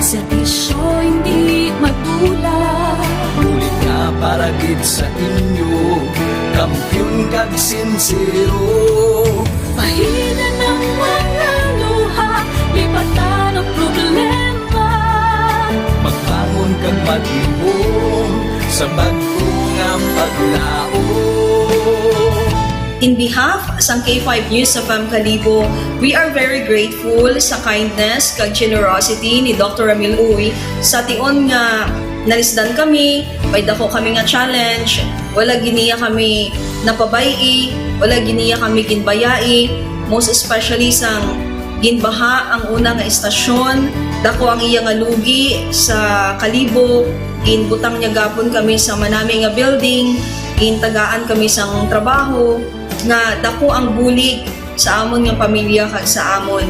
serbisyo hindi magdula. Ulit nga para gid sa inyo, kampyon kag sincero. Pahina ng mga luha, lipatan ang problema. Magbangon kag mag-ibong sa bago nga paglao. In behalf sa K5 News FM Kalibo, we are very grateful sa kindness kag generosity ni Dr. Ramil Uy sa tion nga nalisdan kami, may dako kami nga challenge, wala giniya kami napabayi, wala giniya kami ginbayai, most especially sang ginbaha ang una nga istasyon, dako ang iya nga lugi sa Kalibo, ginbutang niya gapon kami sa manami nga building, gintagaan kami sang trabaho, nga dako ang bulig sa amon nga pamilya kag sa amon.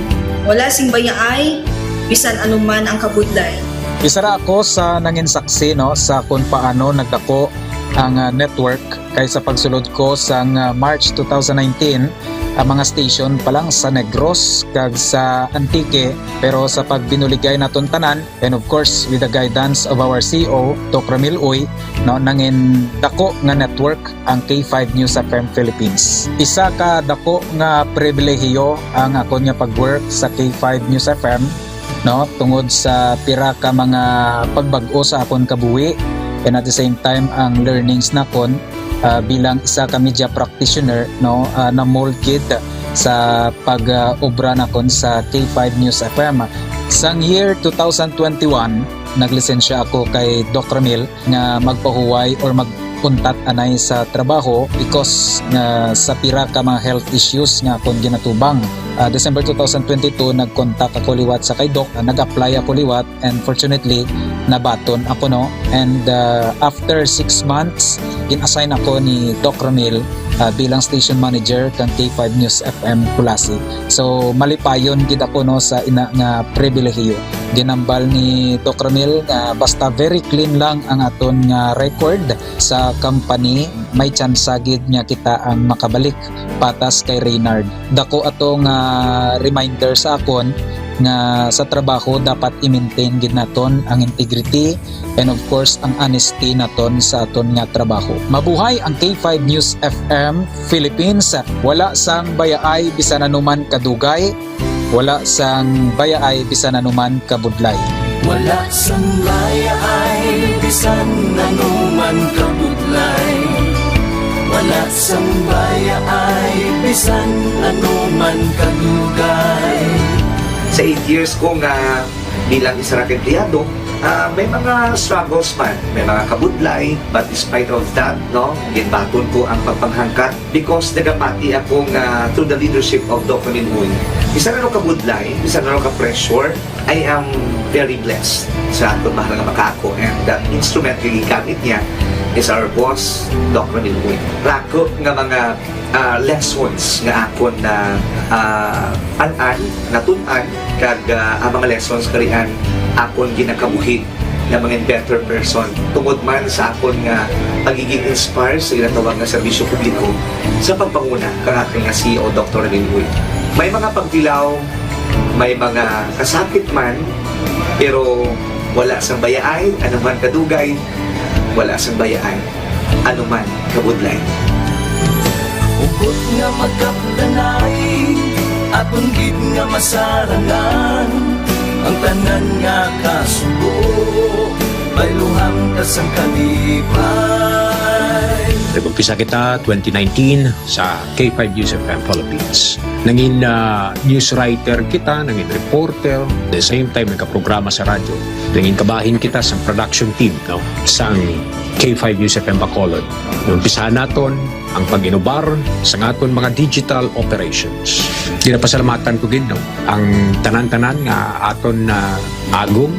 Wala sing bayaay, bisan anuman ang kabudlay. Isa ra ako sa nangin saksi no sa kung paano nagdako ang network kay sa pagsulod ko sa March 2019 ang mga station pa lang sa Negros kag sa Antique, pero sa pagbinuligay naton tanan and of course with the guidance of our CEO Dr. Ramil Uy no nangin dako nga network ang K5 News FM Philippines. Isa ka dako nga pribilehiyo ang ako nga pagwork sa K5 News FM no tungod sa pira ka mga pagbag-o sa akon kabuhi and at the same time ang learnings nakon bilang isa ka media practitioner no na mold gid sa pag-obra nakon sa K5 News FM. Sang year 2021 naglisensya ako kay Doc Ramil nga magpahuway or magpuntat anay sa trabaho because sa pira ka mga health issues nga akong ginatubang. December 2022 nag-contact ako liwat sa kay Doc, nag-apply ako liwat and fortunately nabaton ako no, and after 6 months in-assign ako ni Doc Ramil bilang station manager kan K5 News FM Kulasi. So malipayon gid ako no sa ina nga pribilehiyo. ginambal ni Doc Ramil nga basta very clean lang ang aton nga record sa company, may chance gid nga kita ang makabalik patas kay Reynard. Dako atong reminder sa akon nga sa trabaho dapat i-maintain gid naton ang integrity and of course ang honesty naton sa aton nga trabaho. Mabuhay ang K5 News FM Philippines. Wala sang bayaay bisan anuman kadugay, wala sang bayaay bisan anuman kabudlay. Wala sang bayaay bisan anuman kabudlay. Wala sang bayaay bisan anuman kadugay. Sa 8 years ko nga bilang isa ra ka empleyado, may mga struggles man, may mga kabudlay, but despite of that, no, ginbaton ko ang pagpanghangkat because nagapati ako nga through the leadership of Dr. Minhuy. Isa na kabudlay, isa na ka-pressure, I am very blessed sa atong mahal nga makako, and the instrument nga gigamit niya is our boss, Dr. Minhuy. Rako nga mga lessons nga akon na an-an, natun-an, kag ang mga lessons karian akon ginakabuhi na mga better person tungod man sa akon nga pagiging inspired sa ginatawag nga serbisyo publiko sa pagpanguna kang aking nga CEO Dr. Minhuy. May mga pagtilaw, may mga kasakit man, pero wala sang bayaay, anuman kadugay, wala sang bayaay, anuman kabudlay. Ukot nga magkapdanay, atong gid nga masarangan, ang tanan nga kasugo, bayluhang kasang kalipay. Nag-umpisa kita 2019 sa K5 News FM Philippines. Nangin news writer kita, nangin reporter, at the same time nagka-programa sa radyo. Nangin kabahin kita sa production team, no, sang K5 News FM Bacolod. Umpisahan naton ang pag-inubar sa aton mga digital operations. Ginapasalamatan ko gid, no, ang tanan-tanan nga aton na agong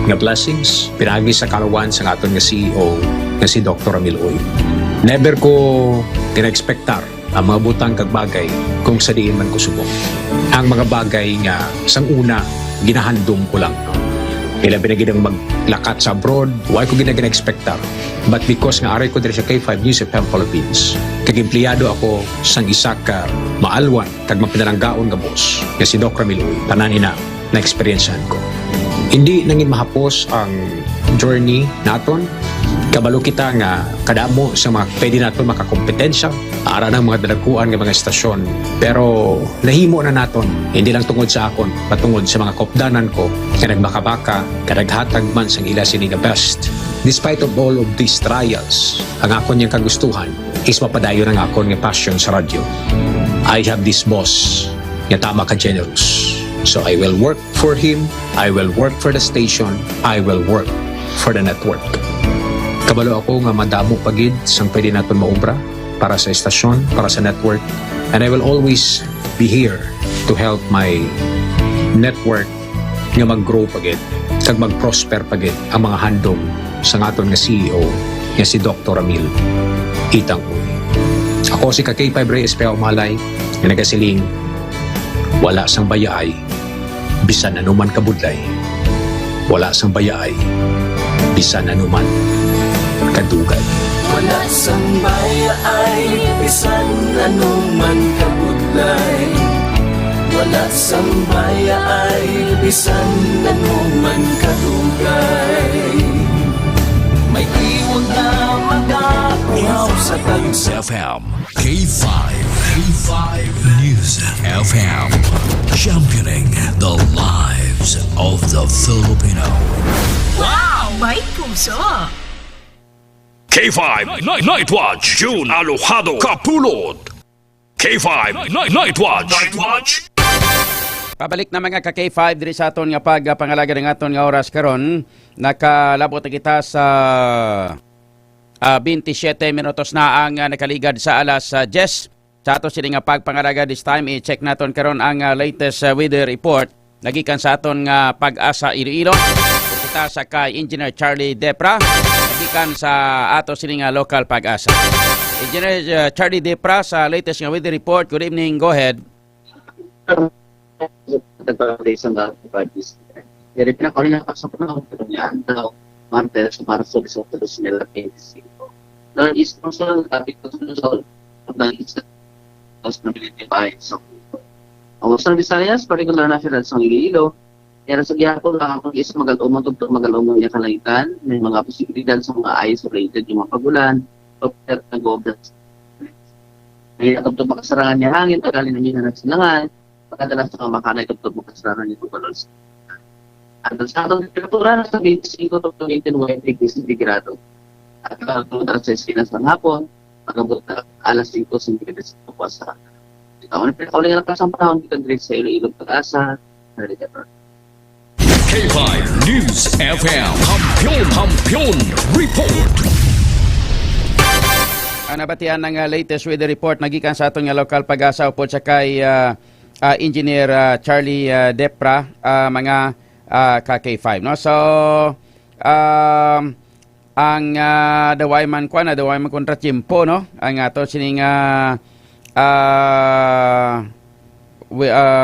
nga blessings pinagi sa kalawan sa aton nga CEO nga si Dr. Ramil Uy. Never ko tina-expectar ang mga butang kag bagay kung sa diin man ko subok. Ang mga bagay nga sang una ginahandom ko lang, no. Kailan binagin maglakat sa abroad, why ko gina-expectar. But because nga aray ko diri sa K5 News FM Philippines, kag empleyado ako sang isa ka maalwan kag mapinalanggaon nga boss nga si Doc Ramil Uy, tanan ina na experiencehan ko. Hindi nangin mahapos ang journey naton. Kabalo kita nga kadamo sa mga pwede naton makakompetensya, ara ng mga dalaguan nga mga estasyon. Pero nahimo na naton, hindi lang tungod sa akon, patungod sa mga kopdanan ko nga nagbaka-baka, kadaghatag man sang ila sini nga best. Despite of all of these trials, ang akon niyang kagustuhan is mapadayon ang akon nga passion sa radyo. I have this boss nga tama ka generous. So I will work for him, I will work for the station, I will work for the network. Kabalo ako nga madamo pagid sang pwede naton maubra para sa estasyon, para sa network, and I will always be here to help my network nga mag-grow pagid kag mag-prosper pagid ang mga handom sa aton nga CEO nga si Dr. Ramil Itang Uy. Ako si K5 Reyes Pea Umalay nga nagasiling wala sang bayaay bisan anuman kabudlay, wala sang bayaay bisan anuman kadugay. Wala sang bayaay bisan anuman kabudlay. Wala sang bayaay bisan anuman kadugay. May iwag na magapuhaw sa News FM K5 News FM, championing the lives of the Filipino. Wow! May puso! K5 Night Watch, June Alojado Kapulod. K5 Night Watch. Pabalik na mga ka-K5 diri sa aton nga pagpangalaga ng aton nga oras karon. Nakalabot na kita sa 27 minutos na ang nakaligad sa alas 10. Sa ato sila nga pagpangalaga this time, i-check naton karon ang latest weather report. Nagikan sa aton nga Pag-asa Iloilo. Kita sa kay Engineer Charlie Depra. Nagikan sa ato sila nga local Pag-asa. Engineer Charlie Depra sa latest nga weather report. Good evening, go ahead. Dari pinakauli na sa panahon pero niya daw Martes para sa 2025. There is also topic to solve ng isa sustainability by so ang sa Visayas particular na siya sa Iloilo kaya sa gihapon lang ang isa magalumang niya kalaitan may mga posibilidad sa mga isolated yung mga pagulan o nag-obras may natubtog makasarangan niya hangin tagalin na niya na nagsilangan pagkadalas sa makanay tubtog makasarangan niya tubalos. At sa atong temperatura sa 25 to 29 degrees centigrado. At kung sa sinas ng hapon, magabot na alas 5 centigrades po sa ikaw na pinakauli na kasang panahon dito sa Iloilo Pag-asa. K5 News FM Kampiyon Report. Ang nabatian ng latest weather report nagikan sa atong local Pag-asa upod sa kay Engineer Charlie Depra mga ka-K5 no. So ang daway man kontra Chimpo no ang ato sining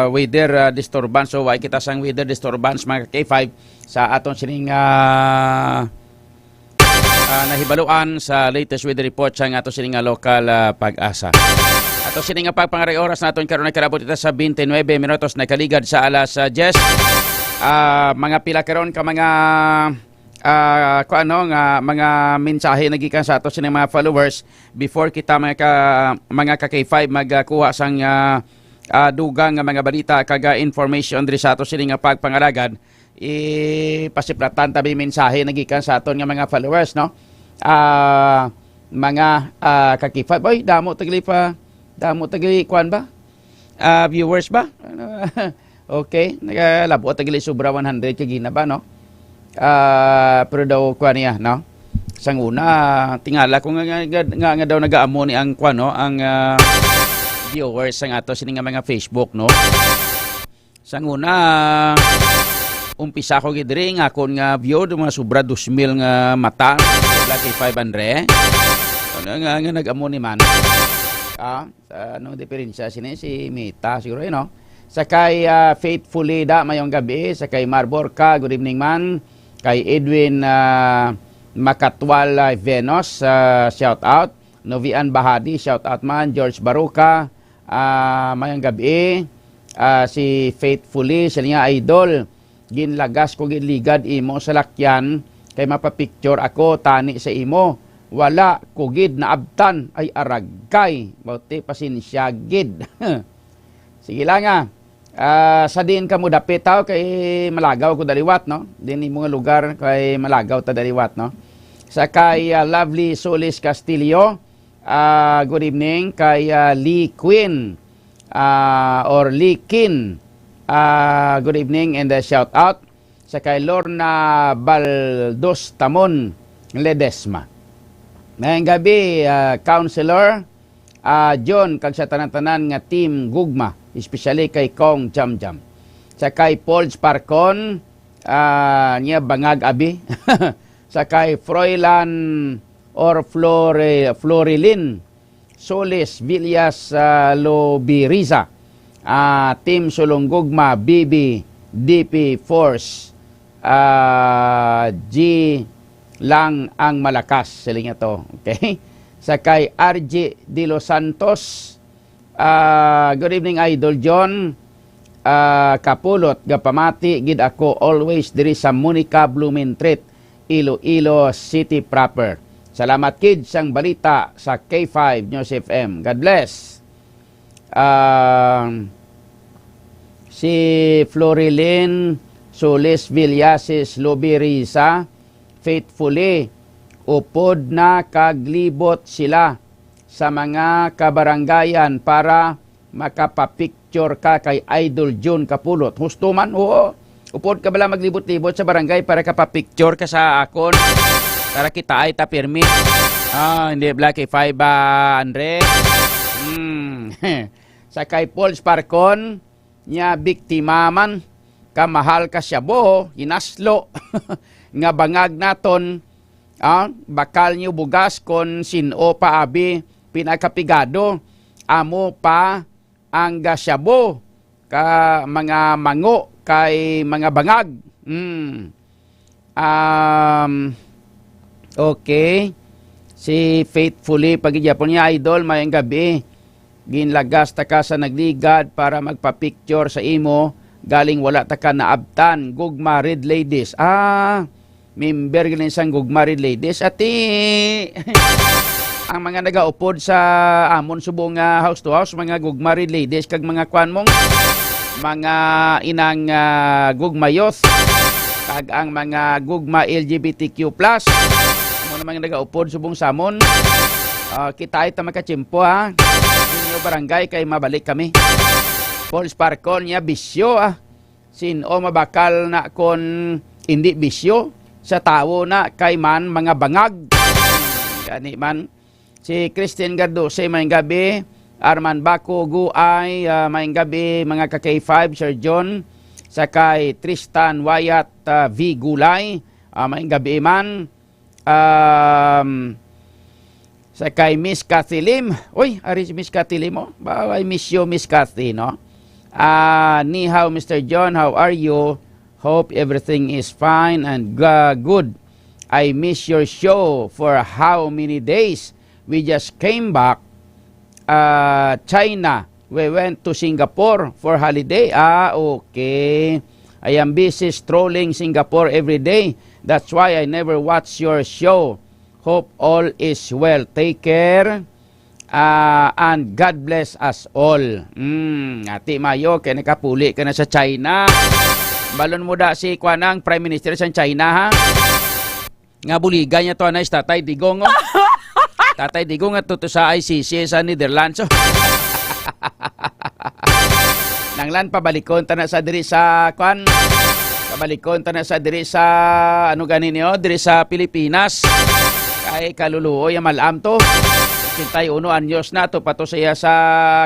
weather disturbance. So why kita sang weather disturbance mga K5 sa aton sining nahibaluan sa latest weather report sa ato sining local Pag-asa. Ato sining pagpangaray oras naton karon nakarabot ita sa 29 minutos na kaligad sa alas 10. Mga pila karon ka mga mga mensahe nagikan sa ato sining mga followers before kita mga ka-K5 magkuha sang dugang nga mga balita kaga information diri sa ato sining pagpangalagad pasiplatan tabi mensahe nagikan sa aton nga mga followers no. Mga ka-K5 oy damo tagli kwan ba viewers ba. Okay, nagalabo tagili sobra 100 kagina ba no? Pero daw kuan niya no. Sang una tingala ko nga daw nagaamo ni ang kuan no, ang viewers sang ato sini nga mga Facebook no. Sang una umpisa ko gidri nga kon nga view mga sobra 2,000 nga mata, lagi 500. Nga nagamo ni man. Ano diferensya sini si Mita siguro no. Sakay Faithfully da mayong gabi, sakay Marborca, good evening man. Kay Edwin Makatwal Venos, shout out. Novian Bahadi, shout out man. George Baruca, mayong gabi. Si Faithfully, siya niya idol. Ginlagas ko ginligad imo sa lakyan kay mapapicture ako tani sa imo. Wala kugid na abtan ay aragkay. Bauti pasensya gid. Sige lang nga. Sa din ka mo dapit tao kay malagaw ko daliwat no. Din mga lugar kay malagaw ta daliwat no. Sa kay Lovely Solis Castillo, good evening kay Lee Quinn or Lee Kin. Good evening and shout out sa kay Lorna Baldos Tamon Ledesma. Ngayong gabi Counselor John kag sa tanan-tanan nga team Gugma, especially kay Kong Jamjam. Sa kay Paul Sparcon, niya bangag abi. Sa kay Froilan or Florilin Solis Villas Lobiriza, Team Sulong Gugma, BB, DP Force, G lang ang malakas. Siling ito. Okay? Sa kay RJ De Los Santos, good evening Idol John, kapulot gapamati gid ako always diri sa Monica Blumentritt, Iloilo City proper. Salamat kids sang balita sa K5 News FM. God bless. Si Florilyn Solis Villasis Lobiriza, Faithfully, upod na kaglibot sila sa mga kabaranggayan para makapapicture ka kay Idol June Kapulot. Husto man, oo. Upod ka bala maglibot-libot sa barangay para kapapicture ka sa akon. Para kita ay tapirmi. Hindi Black 5 Andre. Sa kay Paul Sparcon, niya biktima man, kamahal ka siya bo, hinaslo. Nga bangag naton, bakal niyo bugas kon sino pa abi pinakapigado, amo pa ang gasyabo ka mga mango kay mga bangag. Okay. Si Faithfully, pag-ijapon niya, idol, mayang gabi. Ginlagas ta ka sa nagligad para magpa-picture sa imo. Galing wala ta ka naabtan. Gugma Red Ladies. Member galing sang Gugma Red Ladies. Ati, ang mga nagaupod sa amon subong house to house, mga Gugma Red Ladies, kag mga kwan mong, mga inang Gugma Youth, kag ang mga Gugma LGBTQ+, ano naman nagaupod subong samon. Kita ita makachimpo ha. Inyo barangay kay mabalik kami. Paul Sparkon niya bisyo Sino mabakal na kon hindi bisyo sa tao na kay man mga bangag. Gani man. Si Christine Gardose mayang gabi. Arman Baco Guay mayang gabi. Mga ka-K5 Sir John. Sakay Tristan Wyatt V Gulay mayang gabi man. Sakay Miss Cathy Lim. Uy, ari si Miss Cathy Lim mo. I miss you, Miss Cathy, no? Ni hao, Mr. John, how are you? Hope everything is fine and good. I miss your show for how many days? We just came back China. We went to Singapore for holiday. Okay. I am busy strolling Singapore every day. That's why I never watch your show. Hope all is well. Take care. And God bless us all. Ati Mayo, kaya nakapuli ka na sa China. Balon mo da si Kwanang Prime Minister sa China, ha? Nga buligan niya to na Tatay Digong. Tatay Digong at tuto sa ICC sa Netherlands. Nanglan pabalikon ta na sa diri sa Kwan. Pabalikon ta na sa diri sa ano ganin niyo, diri sa Pilipinas. Kay kaluluoy malam to. 81 anyos na to pato siya sa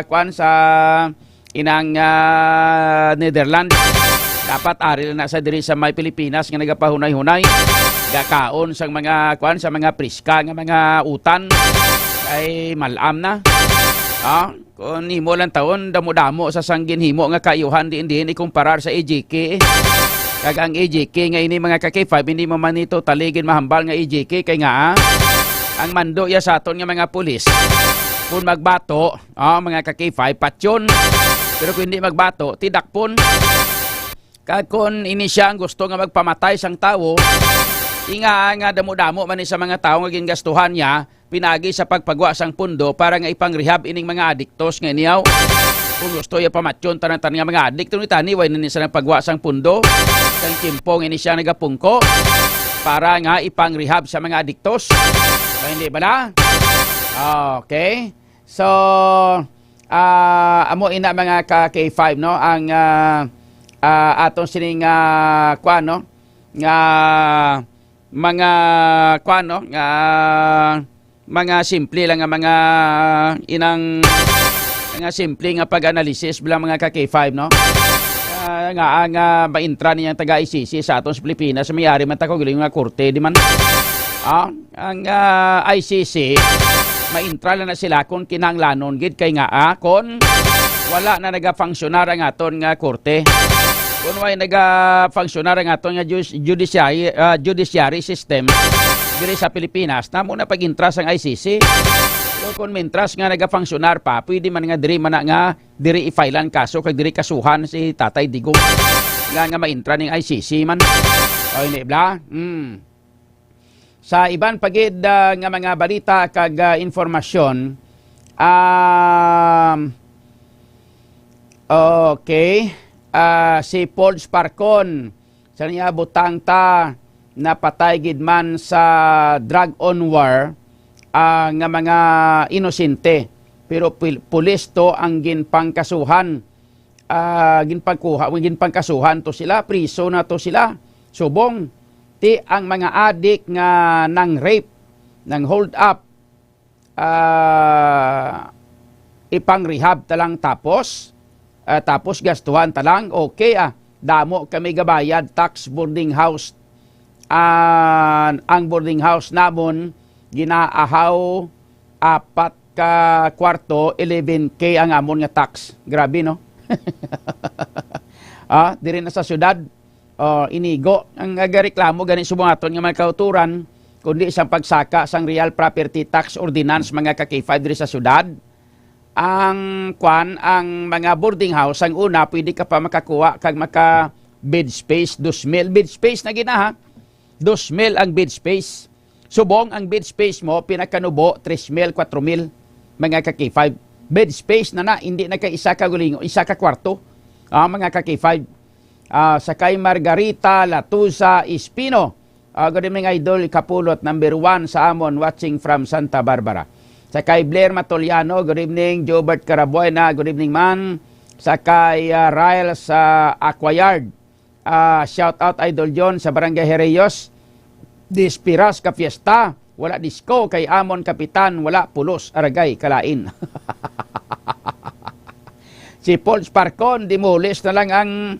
Kwan sa inang Netherlands. Dapat aril na sa diri sa may Pilipinas nga nagapahunay-hunay. Gakaon sa mga Kwan sa mga priska nga mga utan. Kay malam na. Kung himo lang taon, damo-damo sa sanggin himo nga kayuhan diin ikumparar sa EJK. Kag ang EJK nga ini mga ka-K5, hindi mo man ito taligin mahambal nga EJK. Kay nga ang mando ya sa aton nga mga pulis, kung magbato, mga ka-K5, patyon. Pero kung hindi magbato, tidakpon. Kag kung ini siya ang gusto nga magpamatay sang tao, nga damo-damo man sa mga tao nga gingastuhan niya, pinagi sa pagpagwa sang pundo para nga ipang-rehab ining mga adiktos nga iniyaw. Kung gusto ya pamatyon tanan nga mga adikto ni tani, way na sa pagwa sang pundo. Kang timpong ini siya nagapungko para nga ipang-rehab sa mga adiktos. So, hindi ba na? Okay. So, amo ina mga ka-K5, no? Ang atong sining kwan, no? Nga mga kwan, no? Mga simple lang nga mga inang mga simple nga pag-analysis bilang mga ka-K5, no? Nga maintra niyang taga-ICC sa atong sa Pilipinas, mayari man ta ko guling nga korte di man. Ang ICC maintra na sila kung kinahanglanon gid kay nga kon wala na naga-functionar ang aton nga korte. Kung way naga-functionar ang aton nga judiciary system diri sa Pilipinas, namo na pag-intra sang ICC. So, kung mintras nga naga-functionar pa, pwede man nga diri man nga diri i-filean kaso kag diri kasuhan si Tatay Digong nga maintra ning ICC man. O hindi bla? Sa iban pagid nga mga balita kag informasyon, okay, si Paul Sparkon sa niya butang ta napatay gid man sa drug on war nga mga inosente, pero pulis to ang ginpangkasuhan, ginpangkasuhan to sila, priso na to sila, subong ti ang mga adik nga nang rape, nang hold up, ipang rehab talang tapos gastuhan talang, okay damo kami gabayad tax boarding house, ang boarding house namon ginaahaw 4 ka kwarto, 11K ang amon nga tax. Grabe, no? Diri na sa syudad, inigo. Ang agareklamo gani subuhaton nga mga kauturan, kundi isang pagsaka sang real property tax ordinance mga ka-K5 diri sa syudad. Ang mga boarding house, ang una, pwede ka pa makakuha kag maka bed space, 2,000 bed space na ginaha. 2,000 ang bed space. Subong ang bed space mo, pinakanubo, 3,000, 4,000 mga ka-K5. Bed space na hindi na ka isa ka gulingo, isa ka kwarto. Mga ka-K5. Sakay Margarita, Latusa, Espino. Good evening, Idol Kapulot, number 1 sa Amon, watching from Santa Barbara. Sakay Blair Matoliano, good evening. Jobert Carabuena, good evening man. Sakay Ryle sa Aquayard. Shout out Idol John sa Barangay Hereyos. Dispiras ka fiesta. Wala disco kay Amon Kapitan. Wala pulos aragay kalain. Si Paul Sparcon, dimulis na lang ang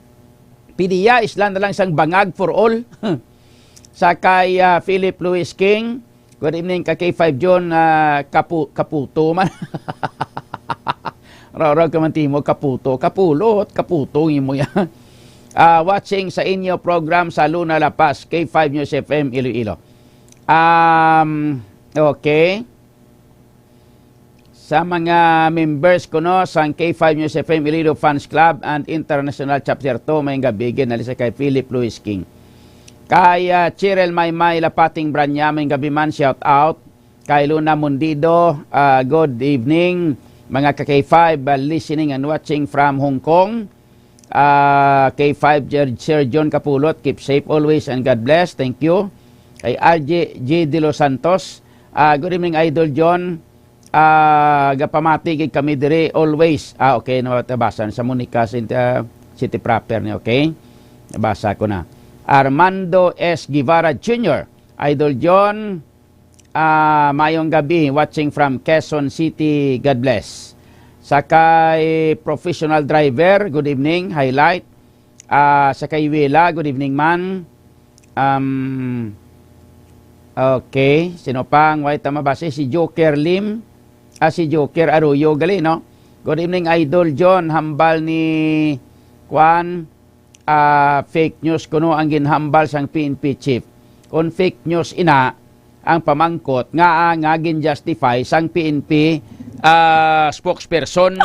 PDEA. Isla na lang isang bangag for all. Sakay Philip Louis King. Good evening ka K5 John, kaputo man. Raw ka man timo, kaputo. Kapulot, kaputo mo yan. Watching sa inyo program sa Luna La Paz, K5 News FM Iloilo. Okay. Sa mga members ko no, sa K5 News FM Iloilo Fans Club and International Chapter 2, may gabigin na sa kay Philip Louis King. Kay Chirel Maymay Lapating Branya, may gabi man, shout out. Kay Luna Mundido, good evening. Mga ka-K5 listening and watching from Hong Kong. K5 Sir John Kapulot, keep safe always and God bless. Thank you. Kay RJ J. De Los Santos, good evening Idol John. Gapamati kami dire always. Okay, nabasa sa Monica City proper ni, okay? Nabasa ko na. Armando S. Guevara Jr. Idol John, mayong gabi, watching from Quezon City, God bless. Sakay Professional Driver, good evening, highlight. Sakay Wila, good evening man. Okay, sino pang white mabase? Si Joker Lim, si Joker Arroyo, gali, no? Good evening, Idol John, hambal ni Juan. Fake news kuno ang ginhambal sang PNP chief. Kung fake news ina ang pamangkot nga gin justify sang PNP spokesperson